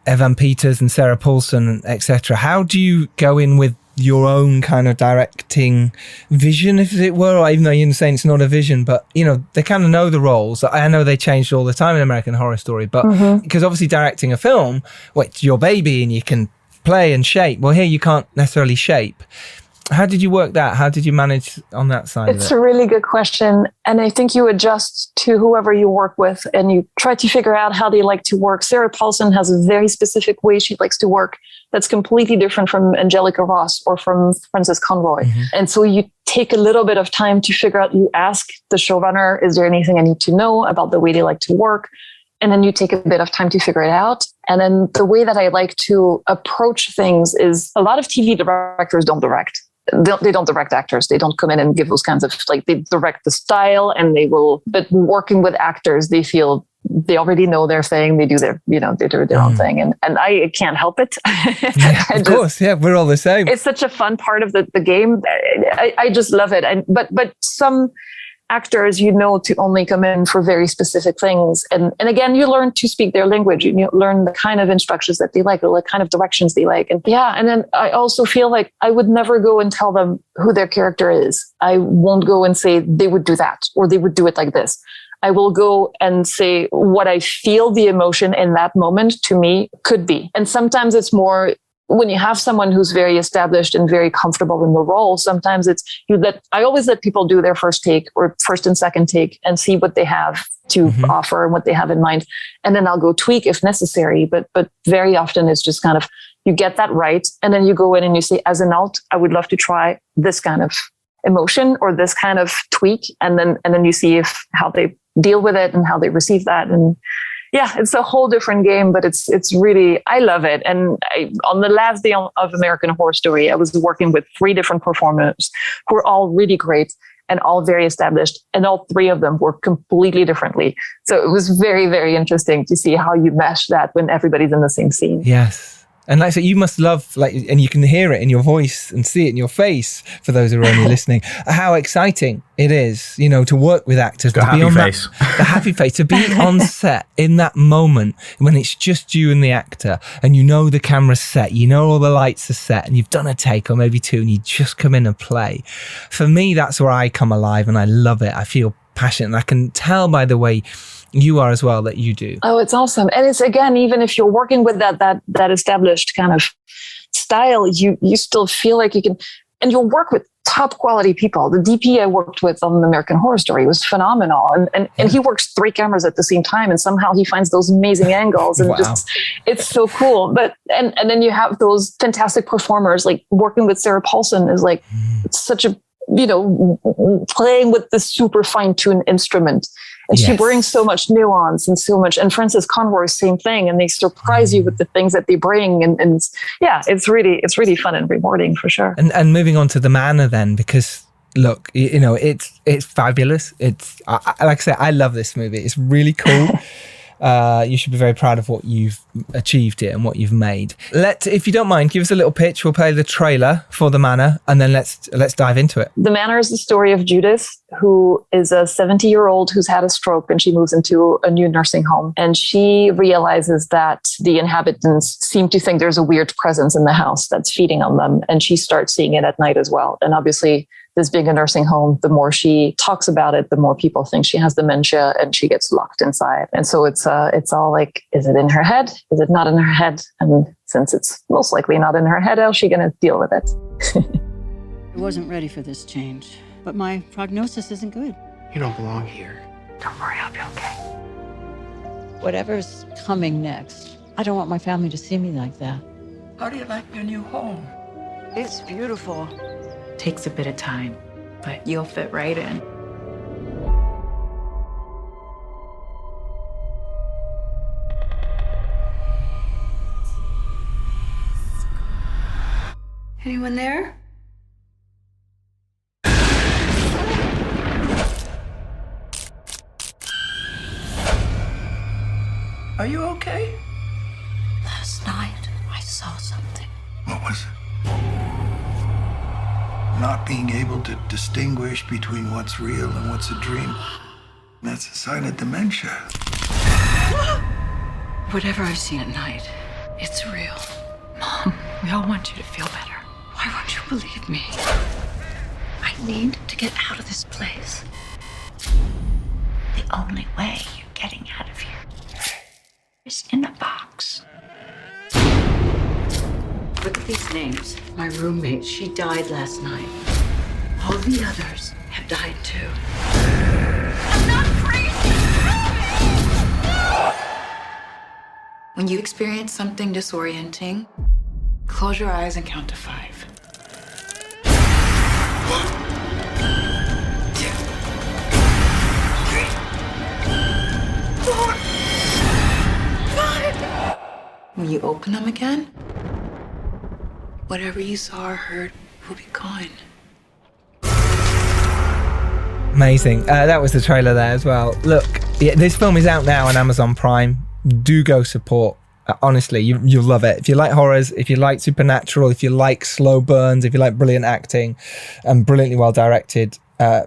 Evan Peters and Sarah Paulson, etc. How do you go in with your own kind of directing vision, if it were, or even though you're saying it's not a vision, but they kind of know the roles. I know they changed all the time in American Horror Story, but because obviously directing a film, it's your baby and you can play and shape. Well, here you can't necessarily shape. How did you work that? How did you manage on that side of it?
It's a really good question. And I think you adjust to whoever you work with and you try to figure out how they like to work. Sarah Paulson has a very specific way she likes to work that's completely different from Angelica Ross or from Frances Conroy. Mm-hmm. And so you take a little bit of time to figure out, you ask the showrunner, is there anything I need to know about the way they like to work? And then you take a bit of time to figure it out. And then the way that I like to approach things is a lot of TV directors don't direct. They don't direct actors. They don't come in and give those kinds of, like, they direct the style and they will, but working with actors, they feel they already know their thing. They do their, they do their own thing. And I can't help it.
Yeah, of course. Yeah, we're all the same.
It's such a fun part of the game. I just love it. But some actors, to only come in for very specific things. And again, you learn to speak their language. You learn the kind of instructions that they like, or the kind of directions they like. And then I also feel like I would never go and tell them who their character is. I won't go and say they would do that or they would do it like this. I will go and say what I feel the emotion in that moment to me could be. And sometimes it's more when you have someone who's very established and very comfortable in the role, sometimes I always let people do their first take or first and second take and see what they have to offer and what they have in mind. And then I'll go tweak if necessary. But very often it's just kind of, you get that right. And then you go in and you say, as an alt, I would love to try this kind of emotion or this kind of tweak. And then you see how they deal with it and how they receive that. And yeah, it's a whole different game, but it's really, I love it. And on the last day of American Horror Story, I was working with 3 different performers who were all really great and all very established. And all 3 of them work completely differently. So it was very, very interesting to see how you mesh that when everybody's in the same scene.
Yes. And like I said, you must love, and you can hear it in your voice and see it in your face for those who are only listening, how exciting it is, to work with actors, to be on the happy face, to be on set in that moment when it's just you and the actor and the camera's set, all the lights are set and you've done a take or maybe 2 and you just come in and play. For me, that's where I come alive and I love it. I feel passionate and I can tell by the way you are as well that you do.
Oh, it's awesome. And it's, again, even if you're working with that established kind of style, you still feel like you can, and you'll work with top quality people. The DP I worked with on American Horror Story was phenomenal. And he works 3 cameras at the same time. And somehow he finds those amazing angles and
wow.
It's so cool. But, and then you have those fantastic performers, like working with Sarah Paulson is like, it's such a, playing with this super fine-tuned instrument. And she brings so much nuance and so much, and Frances Conroy, same thing. And they surprise you with the things that they bring. And it's really fun and rewarding for sure.
And moving on to the Manor then, because look, it's fabulous. It's, like I said, I love this movie. It's really cool. You should be very proud of what you've achieved here and what you've made. If you don't mind, give us a little pitch. We'll play the trailer for The Manor and then let's dive into it.
The Manor is the story of Judith, who is a 70-year-old who's had a stroke and she moves into a new nursing home. And she realizes that the inhabitants seem to think there's a weird presence in the house that's feeding on them. And she starts seeing it at night as well. And obviously, this being a nursing home, the more she talks about it, the more people think she has dementia and she gets locked inside. And so it's all like, is it in her head? Is it not in her head? And since it's most likely not in her head, how's she going to deal with it?
I wasn't ready for this change, but my prognosis isn't good.
You don't belong here.
Don't worry, I'll be okay.
Whatever's coming next, I don't want my family to see me like that.
How do you like your new home?
It's beautiful.
Takes a bit of time, but you'll fit right in.
Anyone there? Are you okay?
Last night, I saw something.
What was it? Not being able to distinguish between what's real and what's a dream. That's a sign of dementia.
Whatever I've seen at night, it's real. Mom, we all want you to feel better. Why won't you believe me?
I need to get out of this place. The only way you're getting out of here is in a box.
Look at these names. My roommate, she died last night. All the others have died too.
I'm not crazy! When you experience something disorienting, close your eyes and count to 5. 1, 2, 3, 4, 5. When you open them again, whatever you saw or heard will be gone.
Amazing. That was the trailer there as well. Look, this film is out now on Amazon Prime. Do go support. Honestly, you'll love it. If you like horrors, if you like supernatural, if you like slow burns, if you like brilliant acting and brilliantly well directed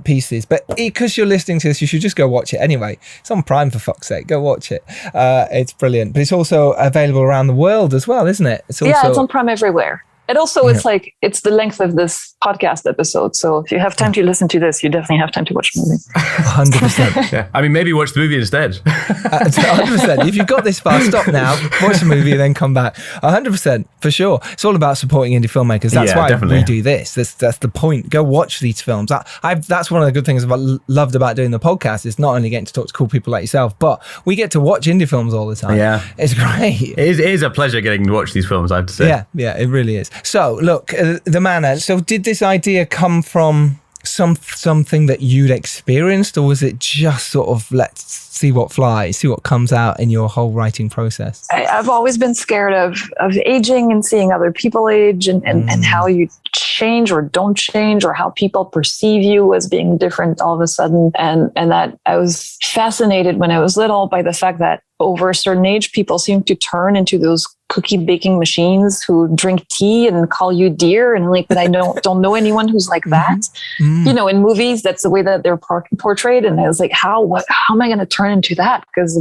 pieces. But because you're listening to this, you should just go watch it anyway. It's on Prime, for fuck's sake. Go watch it. It's brilliant. But it's also available around the world as well, isn't it? It's
on Prime everywhere. It also, it's like, it's the length of this podcast episode. So if you have time to listen to this, you definitely have time to watch the movie.
100%.
Yeah. I mean, maybe watch the movie instead.
100%. If you've got this far, stop now, watch the movie and then come back. 100%, for sure. It's all about supporting indie filmmakers. That's why we do this. That's the point. Go watch these films. That's one of the good things loved about doing the podcast, is not only getting to talk to cool people like yourself, but we get to watch indie films all the time.
Yeah.
It's great.
It is a pleasure getting to watch these films, I have to say.
Yeah, it really is. So, look, the Manor. So, did this idea come from something that you'd experienced, or was it just sort of let's see what flies, see what comes out in your whole writing process?
I've always been scared of aging and seeing other people age and how you change or don't change, or how people perceive you as being different all of a sudden. And that I was fascinated when I was little by the fact that over a certain age, people seem to turn into those cookie baking machines who drink tea and call you dear. And like, but I don't know anyone who's like that. You know, in movies, that's the way that they're portrayed. And I was like, how am I going to turn into that? Because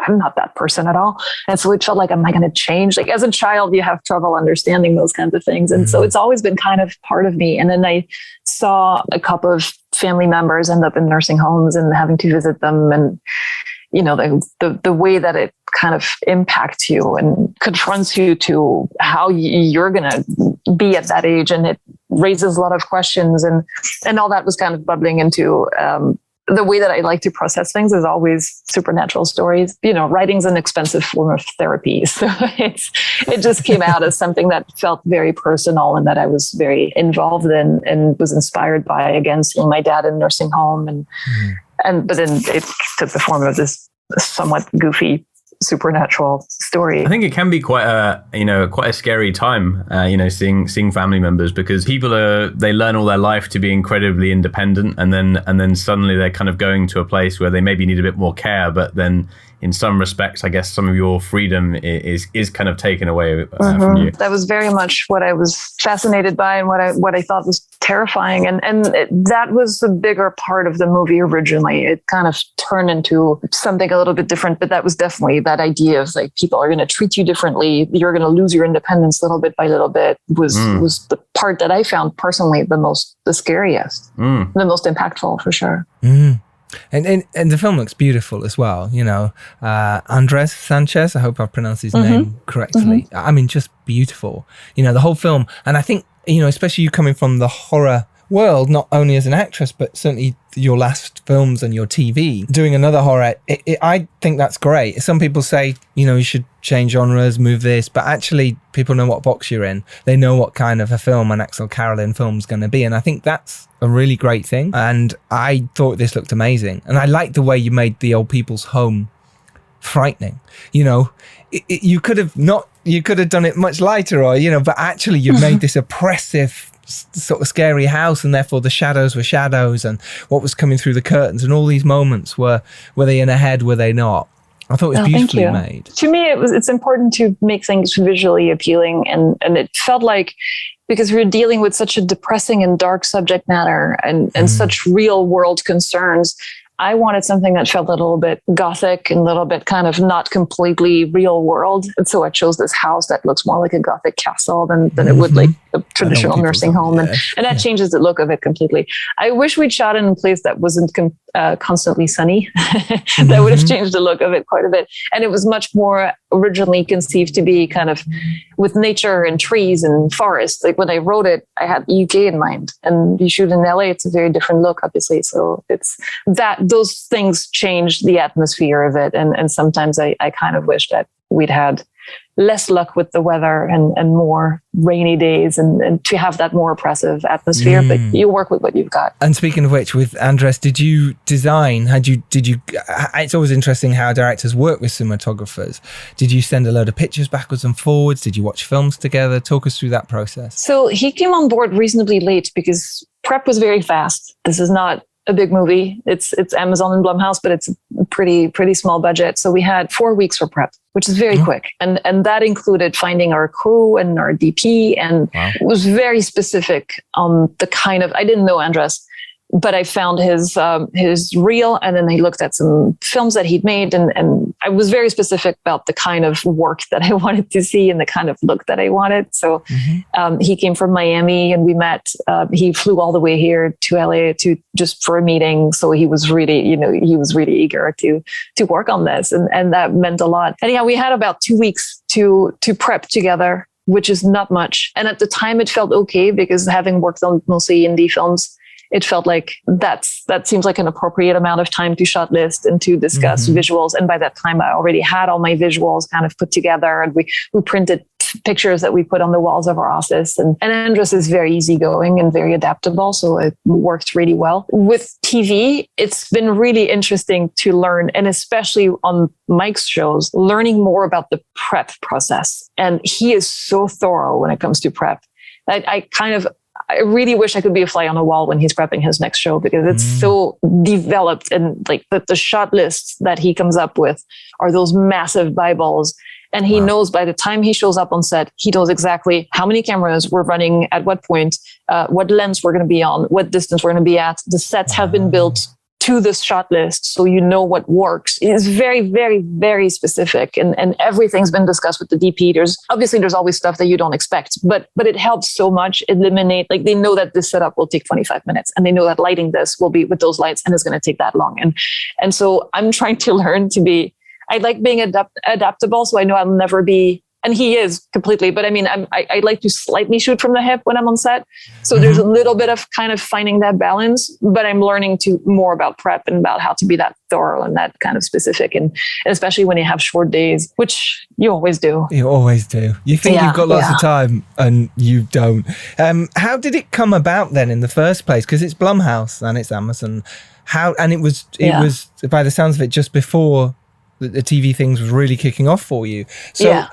I'm not that person at all. And so it felt like, am I going to change? Like, as a child, you have trouble understanding those kinds of things. And so it's always been kind of part of me. And then I saw a couple of family members end up in nursing homes and having to visit them. And, you know, the way that it kind of impacts you and confronts you to how you're going to be at that age. And it raises a lot of questions, and all that was kind of bubbling into, the way that I like to process things is always supernatural stories. You know, writing's an expensive form of therapy. So it just came out as something that felt very personal and that I was very involved in and was inspired by, again, seeing my dad in a nursing home. But then it took the form of this somewhat goofy supernatural story.
I think it can be quite a scary time, seeing family members, because people they learn all their life to be incredibly independent, and then suddenly they're kind of going to a place where they maybe need a bit more care, but then in some respects, I guess some of your freedom is kind of taken away from you.
That was very much what I was fascinated by, and what I thought was terrifying. And that was the bigger part of the movie originally. It kind of turned into something a little bit different, but that was definitely that idea of like, people are going to treat you differently. You're going to lose your independence little bit by little bit was the part that I found personally the scariest, the most impactful, for sure.
And the film looks beautiful as well, you know. Andres Sanchez, I hope I've pronounced his name correctly. I mean, just beautiful, you know, the whole film. And I think, you know, especially you coming from the horror world, not only as an actress, but certainly your last films and your TV, doing another horror, I think that's great. Some people say, you know, you should change genres, move this, but actually people know what box you're in. They know what kind of a film an Axelle Carolyn film's going to be. And I think that's a really great thing. And I thought this looked amazing. And I like the way you made the old people's home frightening. You know, you could have done it much lighter, or, you know, but actually you made this oppressive sort of scary house, and therefore the shadows were shadows, and what was coming through the curtains, and all these moments were they in a head, were they not? I thought it was beautifully made.
To me, it's important to make things visually appealing, and it felt like, because we're dealing with such a depressing and dark subject matter and such real world concerns, I wanted something that felt a little bit gothic and a little bit kind of not completely real world. And so I chose this house that looks more like a gothic castle than it would like a traditional nursing home, and that changes the look of it completely. I wish we'd shot in a place that wasn't constantly sunny. That would have changed the look of it quite a bit. And it was much more originally conceived to be kind of with nature and trees and forests. Like when I wrote it, I had UK in mind, and you shoot in LA, it's a very different look, obviously. So it's that those things change the atmosphere of it. And sometimes I kind of wish that we'd had less luck with the weather and more rainy days and to have that more oppressive atmosphere, but you work with what you've got.
And speaking of which, with Andres, did you design, it's always interesting how directors work with cinematographers. Did you send a load of pictures backwards and forwards? Did you watch films together? Talk us through that process.
So he came on board reasonably late because prep was very fast. This is not a big movie. It's Amazon and Blumhouse, but it's a pretty small budget. So we had 4 weeks for prep, which is very quick. And that included finding our crew and our DP, and it was very specific on the kind of, I didn't know Andres, but I found his reel, and then I looked at some films that he'd made, and I was very specific about the kind of work that I wanted to see and the kind of look that I wanted. So he came from Miami, and we met. He flew all the way here to LA just for a meeting. So he was really, he was really eager to work on this, and that meant a lot. Anyhow, we had about 2 weeks to prep together, which is not much. And at the time, it felt okay because having worked on mostly indie films, it felt like that seems like an appropriate amount of time to shot list and to discuss visuals. And by that time, I already had all my visuals kind of put together, and we printed pictures that we put on the walls of our office. And Andres is very easygoing and very adaptable, so it worked really well. With TV, it's been really interesting to learn, and especially on Mike's shows, learning more about the prep process. And he is so thorough when it comes to prep. I really wish I could be a fly on the wall when he's prepping his next show, because it's so developed, and like the shot lists that he comes up with are those massive Bibles. And he knows by the time he shows up on set, he knows exactly how many cameras we're running at what point, what lens we're going to be on, what distance we're going to be at. The sets have been built to this shot list, so you know what works. It is very, very, very specific, and everything's been discussed with the DP. There's always stuff that you don't expect, but it helps so much eliminate, like they know that this setup will take 25 minutes, and they know that lighting this will be with those lights and it's going to take that long. And so I'm trying to learn to be, I like being adaptable, so I know I'll never be, and he is completely, but I mean, I like to slightly shoot from the hip when I'm on set. So there's a little bit of kind of finding that balance, but I'm learning more about prep and about how to be that thorough and that kind of specific. And especially when you have short days, which you always do. You always do. You think you've got lots of time and you don't. How did it come about then in the first place? Because it's Blumhouse and it's Amazon. It was by the sounds of it just before the TV things was really kicking off for you. So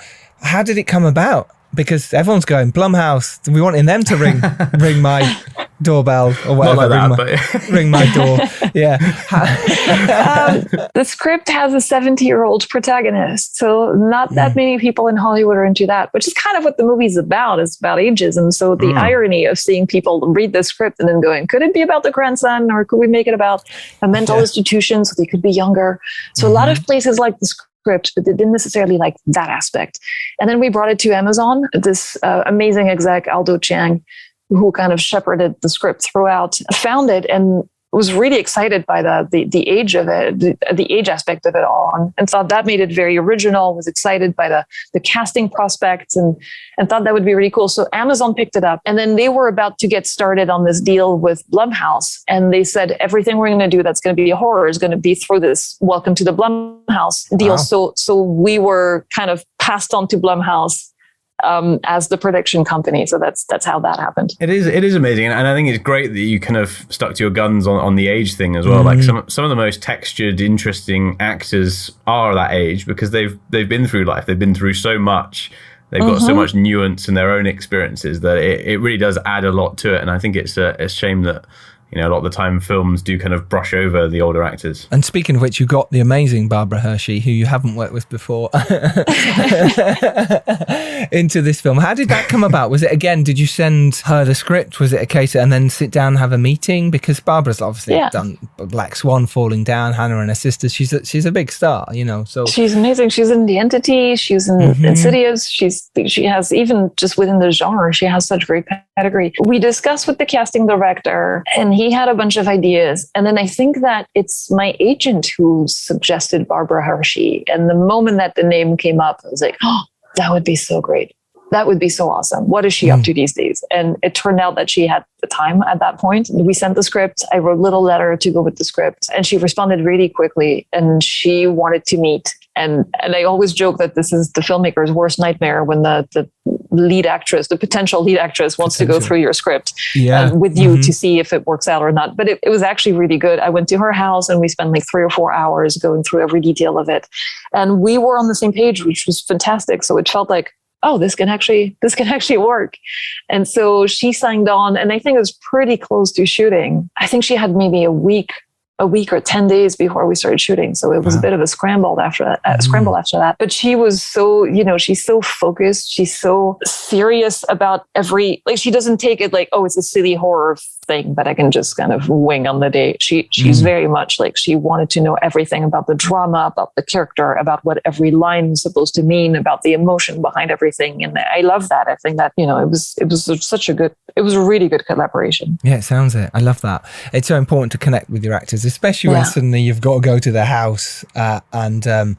how did it come about? Because everyone's going, Blumhouse, we wanting them to ring my doorbell or whatever. Ring my door. Yeah. The script has a 70-year-old protagonist. So not that many people in Hollywood are into that, which is kind of what the movie's about. It's about ageism. So the irony of seeing people read the script and then going, could it be about the grandson, or could we make it about a mental institution so they could be younger? So a lot of places like the script, but they didn't necessarily like that aspect. And then we brought it to Amazon. This amazing exec, Aldo Chiang, who kind of shepherded the script throughout, found it and was really excited by the age of it, the age aspect of it all, and thought that made it very original, was excited by the casting prospects, and thought that would be really cool. So Amazon picked it up, and then they were about to get started on this deal with Blumhouse, and they said, everything we're going to do that's going to be a horror is going to be through this Welcome to the Blumhouse deal. Wow. So we were kind of passed on to Blumhouse as the production company. So that's how that happened. It is amazing. And I think it's great that you kind of stuck to your guns on the age thing as well. Like some of the most textured, interesting actors are that age, because they've been through life. They've been through so much. They've got so much nuance in their own experiences that it really does add a lot to it. And I think it's a shame that, a lot of the time films do kind of brush over the older actors. And speaking of which, you got the amazing Barbara Hershey, who you haven't worked with before, into this film. How did that come about? Was it, again, did you send her the script? Was it a case and then sit down and have a meeting? Because Barbara's obviously done Black Swan, Falling Down, Hannah and her sisters. She's a big star, So she's amazing. She's in The Entity. She's in Insidious. She has, even just within the genre, she has such great agree. We discussed with the casting director and he had a bunch of ideas. And then I think that it's my agent who suggested Barbara Hershey. And the moment that the name came up, I was like, oh, that would be so great. That would be so awesome. What is she up to these days? And it turned out that she had the time at that point. We sent the script. I wrote a little letter to go with the script and she responded really quickly and she wanted to meet. And I always joke that this is the filmmaker's worst nightmare when the lead actress, the potential lead actress wants to go through your script with you to see if it works out or not. But it was actually really good. I went to her house and we spent like 3 or 4 hours going through every detail of it. And we were on the same page, which was fantastic. So it felt like, oh, this can actually work. And so she signed on and I think it was pretty close to shooting. I think she had maybe a week or 10 days before we started shooting. So it was a bit of a scramble after that. But she was so, she's so focused. She's so serious about she doesn't take it like, oh, it's a silly horror thing that I can just kind of wing on the day. She's very much like, she wanted to know everything about the drama, about the character, about what every line was supposed to mean, about the emotion behind everything. And I love that. I think that, it was a really good collaboration.
Yeah, it sounds it. I love that. It's so important to connect with your actors, especially when suddenly you've got to go to their house and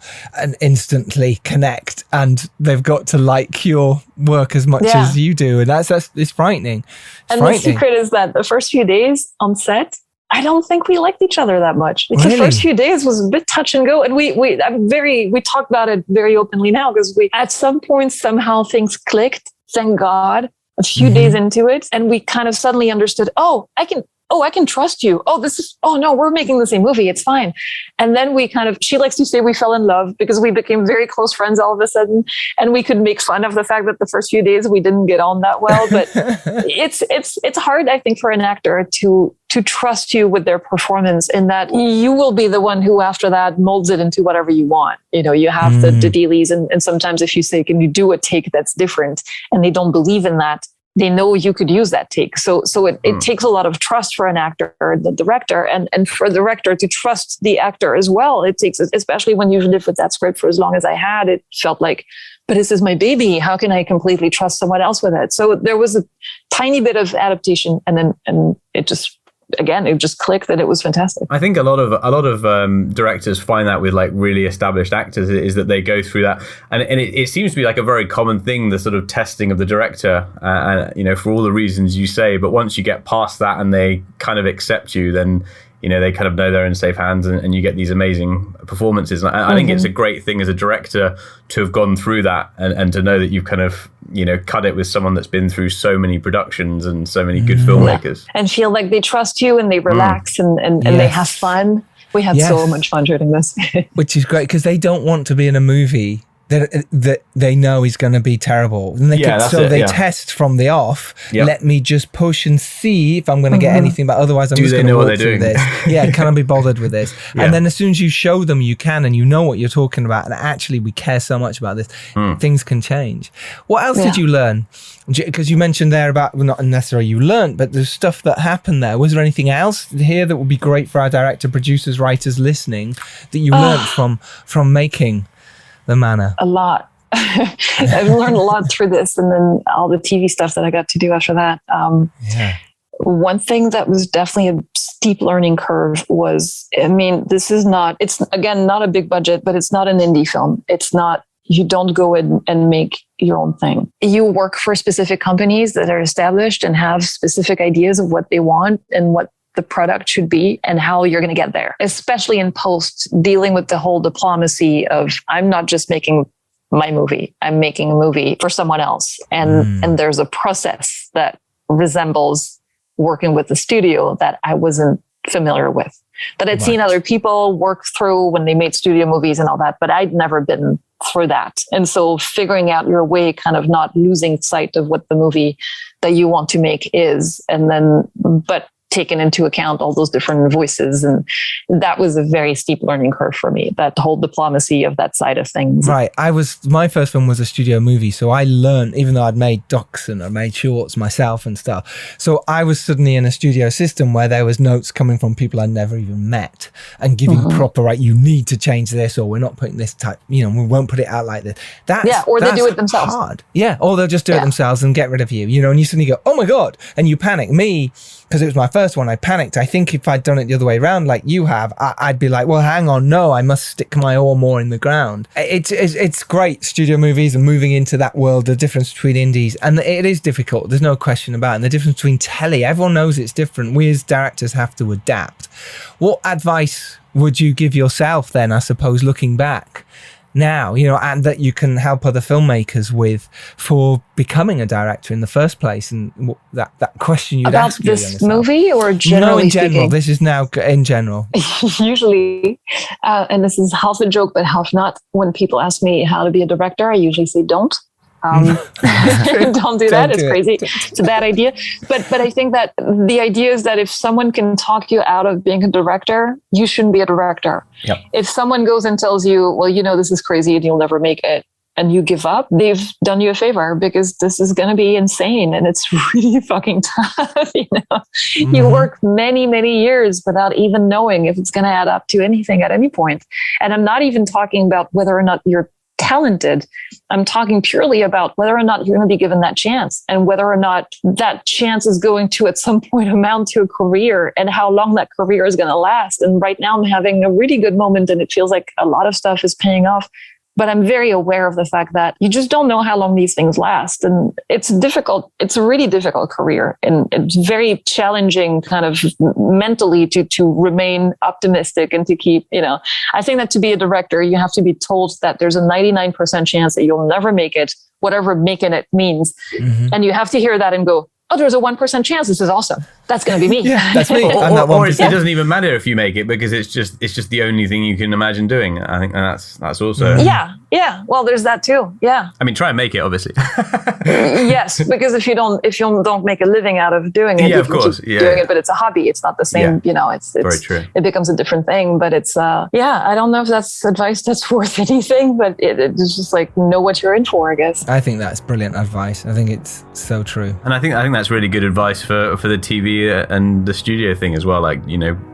instantly connect, and they've got to like your work as much as you do, and it's frightening.
The secret is that the first few days on set, I don't think we liked each other that much. Like the first few days was a bit touch and go, and we talk about it very openly now because at some point somehow things clicked. Thank God. A few days into it, and we kind of suddenly understood, I can trust you. No, we're making the same movie. It's fine. And then she likes to say we fell in love because we became very close friends all of a sudden. And we could make fun of the fact that the first few days we didn't get on that well. But it's hard, I think, for an actor to trust you with their performance, in that you will be the one who after that molds it into whatever you want. You have the dealies. And sometimes if you say, can you do a take that's different? And they don't believe in that, they know you could use that take. So it takes a lot of trust for an actor, the director, and for the director to trust the actor as well. It takes, especially when you've lived with that script for as long as I had, it felt like, but this is my baby. How can I completely trust someone else with it? So there was a tiny bit of adaptation, and it just clicked that it was fantastic.
I think a lot of directors find that with like really established actors is that they go through that, and it seems to be like a very common thing, the sort of testing of the director, for all the reasons you say. But once you get past that and they kind of accept you, then they kind of know they're in safe hands, and you get these amazing performances. And I think it's a great thing as a director to have gone through that and to know that you've kind of, cut it with someone that's been through so many productions and so many good filmmakers.
And feel like they trust you and they relax and they have fun. We had so much fun shooting this.
Which is great because they don't want to be in a movie that they know is going to be terrible, and they test from the off. Let me just push and see if I'm going to get anything, but otherwings I'm just going to walk through this. Can I be bothered with this? And then as soon as you show them you can, and you know what you're talking about, and actually we care so much about this, things can change. What else did you learn? Because you mentioned there about, well, not necessarily you learned, but there's stuff that happened there. Was there anything else here that would be great for our director, producers, writers listening that you learned from making the Manor?
A lot. I've learned a lot through this, and then all the TV stuff that I got to do after that. One thing that was definitely a steep learning curve was, this is it's again, not a big budget, but it's not an indie film. It's not, you don't go in and make your own thing. You work for specific companies that are established and have specific ideas of what they want and what the product should be and how you're going to get there, especially in post, dealing with the whole diplomacy of, I'm not just making my movie, I'm making a movie for someone else. And there's a process that resembles working with the studio that I wasn't familiar with, that I'd seen other people work through when they made studio movies and all that, but I'd never been through that. And so figuring out your way, kind of not losing sight of what the movie that you want to make is, and then, but taken into account all those different voices. And that was a very steep learning curve for me, that whole diplomacy of that side of things.
Right. My first film was a studio movie. So I learned, even though I'd made docs and I made shorts myself and stuff. So I was suddenly in a studio system where there was notes coming from people I'd never even met and giving proper, right, you need to change this, or we're not putting this type, we won't put it out like this.
Or they do it themselves.
Hard. Yeah. Or they'll just do it themselves and get rid of you, and you suddenly go, oh my God. And you panic. Me, because it was my first one, I panicked. I think if I'd done it the other way around, like you have, I'd be like, well, hang on, no, I must stick my oar more in the ground. It's great, studio movies and moving into that world, the difference between indies. And it is difficult. There's no question about it. And the difference between telly, everyone knows it's different. We as directors have to adapt. What advice would you give yourself then, I suppose, looking back now, and that you can help other filmmakers with for becoming a director in the first place? And that question you'd
about
ask
this movie, or generally
in general
speaking?
This is now in general.
Usually, and this is half a joke but half not, when people ask me how to be a director, I usually say don't. Don't do that. It's crazy. It's a bad idea. But I think that the idea is that if someone can talk you out of being a director, you shouldn't be a director.
Yep.
If someone goes and tells you, well, this is crazy and you'll never make it, and you give up, they've done you a favor, because this is going to be insane and it's really fucking tough. You work many, many years without even knowing if it's going to add up to anything at any point. And I'm not even talking about whether or not you're talented. I'm talking purely about whether or not you're going to be given that chance, and whether or not that chance is going to at some point amount to a career, and how long that career is going to last. And right now I'm having a really good moment, and it feels like a lot of stuff is paying off. But I'm very aware of the fact that you just don't know how long these things last. And it's difficult. It's a really difficult career. And it's very challenging kind of mentally to remain optimistic and to keep, I think that to be a director, you have to be told that there's a 99% chance that you'll never make it, whatever making it means. And you have to hear that and go, oh, there's a 1% chance. This is awesome. That's going to be me.
Yeah, that's me.
Or it doesn't even matter if you make it, because it's just the only thing you can imagine doing. I think that's also.
Yeah. Well, there's that too. Yeah.
I mean, try and make it, obviously.
Yes, because if you don't make a living out of doing it,
of course,
doing it, but it's a hobby. It's not the same. It's
very true.
It becomes a different thing. But it's I don't know if that's advice that's worth anything, but it's just like, know what you're in for, I guess.
I think that's brilliant advice. I think it's so true.
And I think that's really good advice for the TV and the studio thing as well. Like,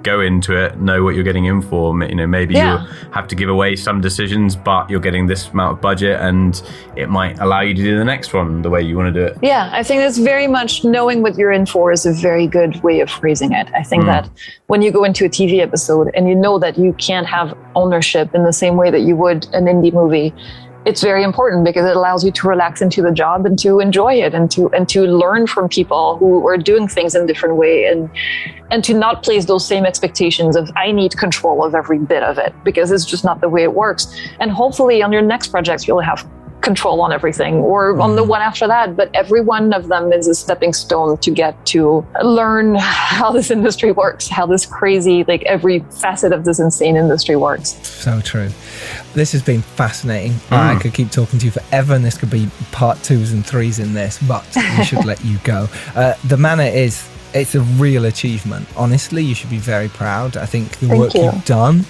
go into it, know what you're getting in for. Maybe you'll have to give away some decisions, but you're getting this amount of budget, and it might allow you to do the next one the way you want to do it.
Yeah, I think that's very much knowing what you're in for is a very good way of phrasing it. I think that when you go into a TV episode and you know that you can't have ownership in the same way that you would an indie movie, it's very important, because it allows you to relax into the job and to enjoy it, and to learn from people who are doing things in a different way, and to not place those same expectations of, I need control of every bit of it, because it's just not the way it works. And hopefully on your next project, you'll have control on everything, or on the one after that. But every one of them is a stepping stone to get to learn how this industry works, how this crazy, like every facet of this insane industry works.
So true. This has been fascinating. I could keep talking to you forever, and this could be part 2s and 3s in this, but we should let you go. The Manor it's a real achievement. Honestly, you should be very proud. I think the work you've done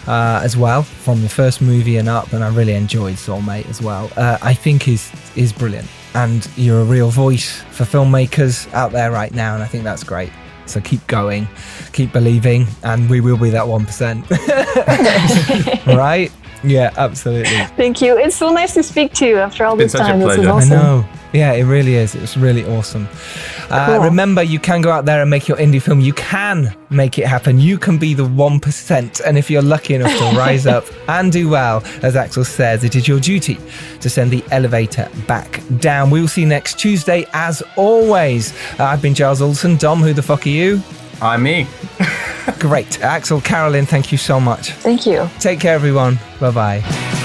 as well, from your first movie and up, and I really enjoyed Soulmate as well, I think is brilliant. And you're a real voice for filmmakers out there right now, and I think that's great. So keep going, keep believing, and we will be that 1%. Right? Yeah, absolutely.
Thank you. It's so nice to speak to you after all this time.
This
is awesome.
I know. Yeah, it really is. It's really awesome.
Cool.
Remember, you can go out there and make your indie film. You can make it happen. You can be the 1%. And if you're lucky enough to rise up and do well, as Axelle says, it is your duty to send the elevator back down. We will see you next Tuesday, as always. I've been Giles Olsen. Dom, who the fuck are you?
I'm me.
Great. Axelle Carolyn, thank you so much.
Thank you.
Take care, everyone. Bye-bye.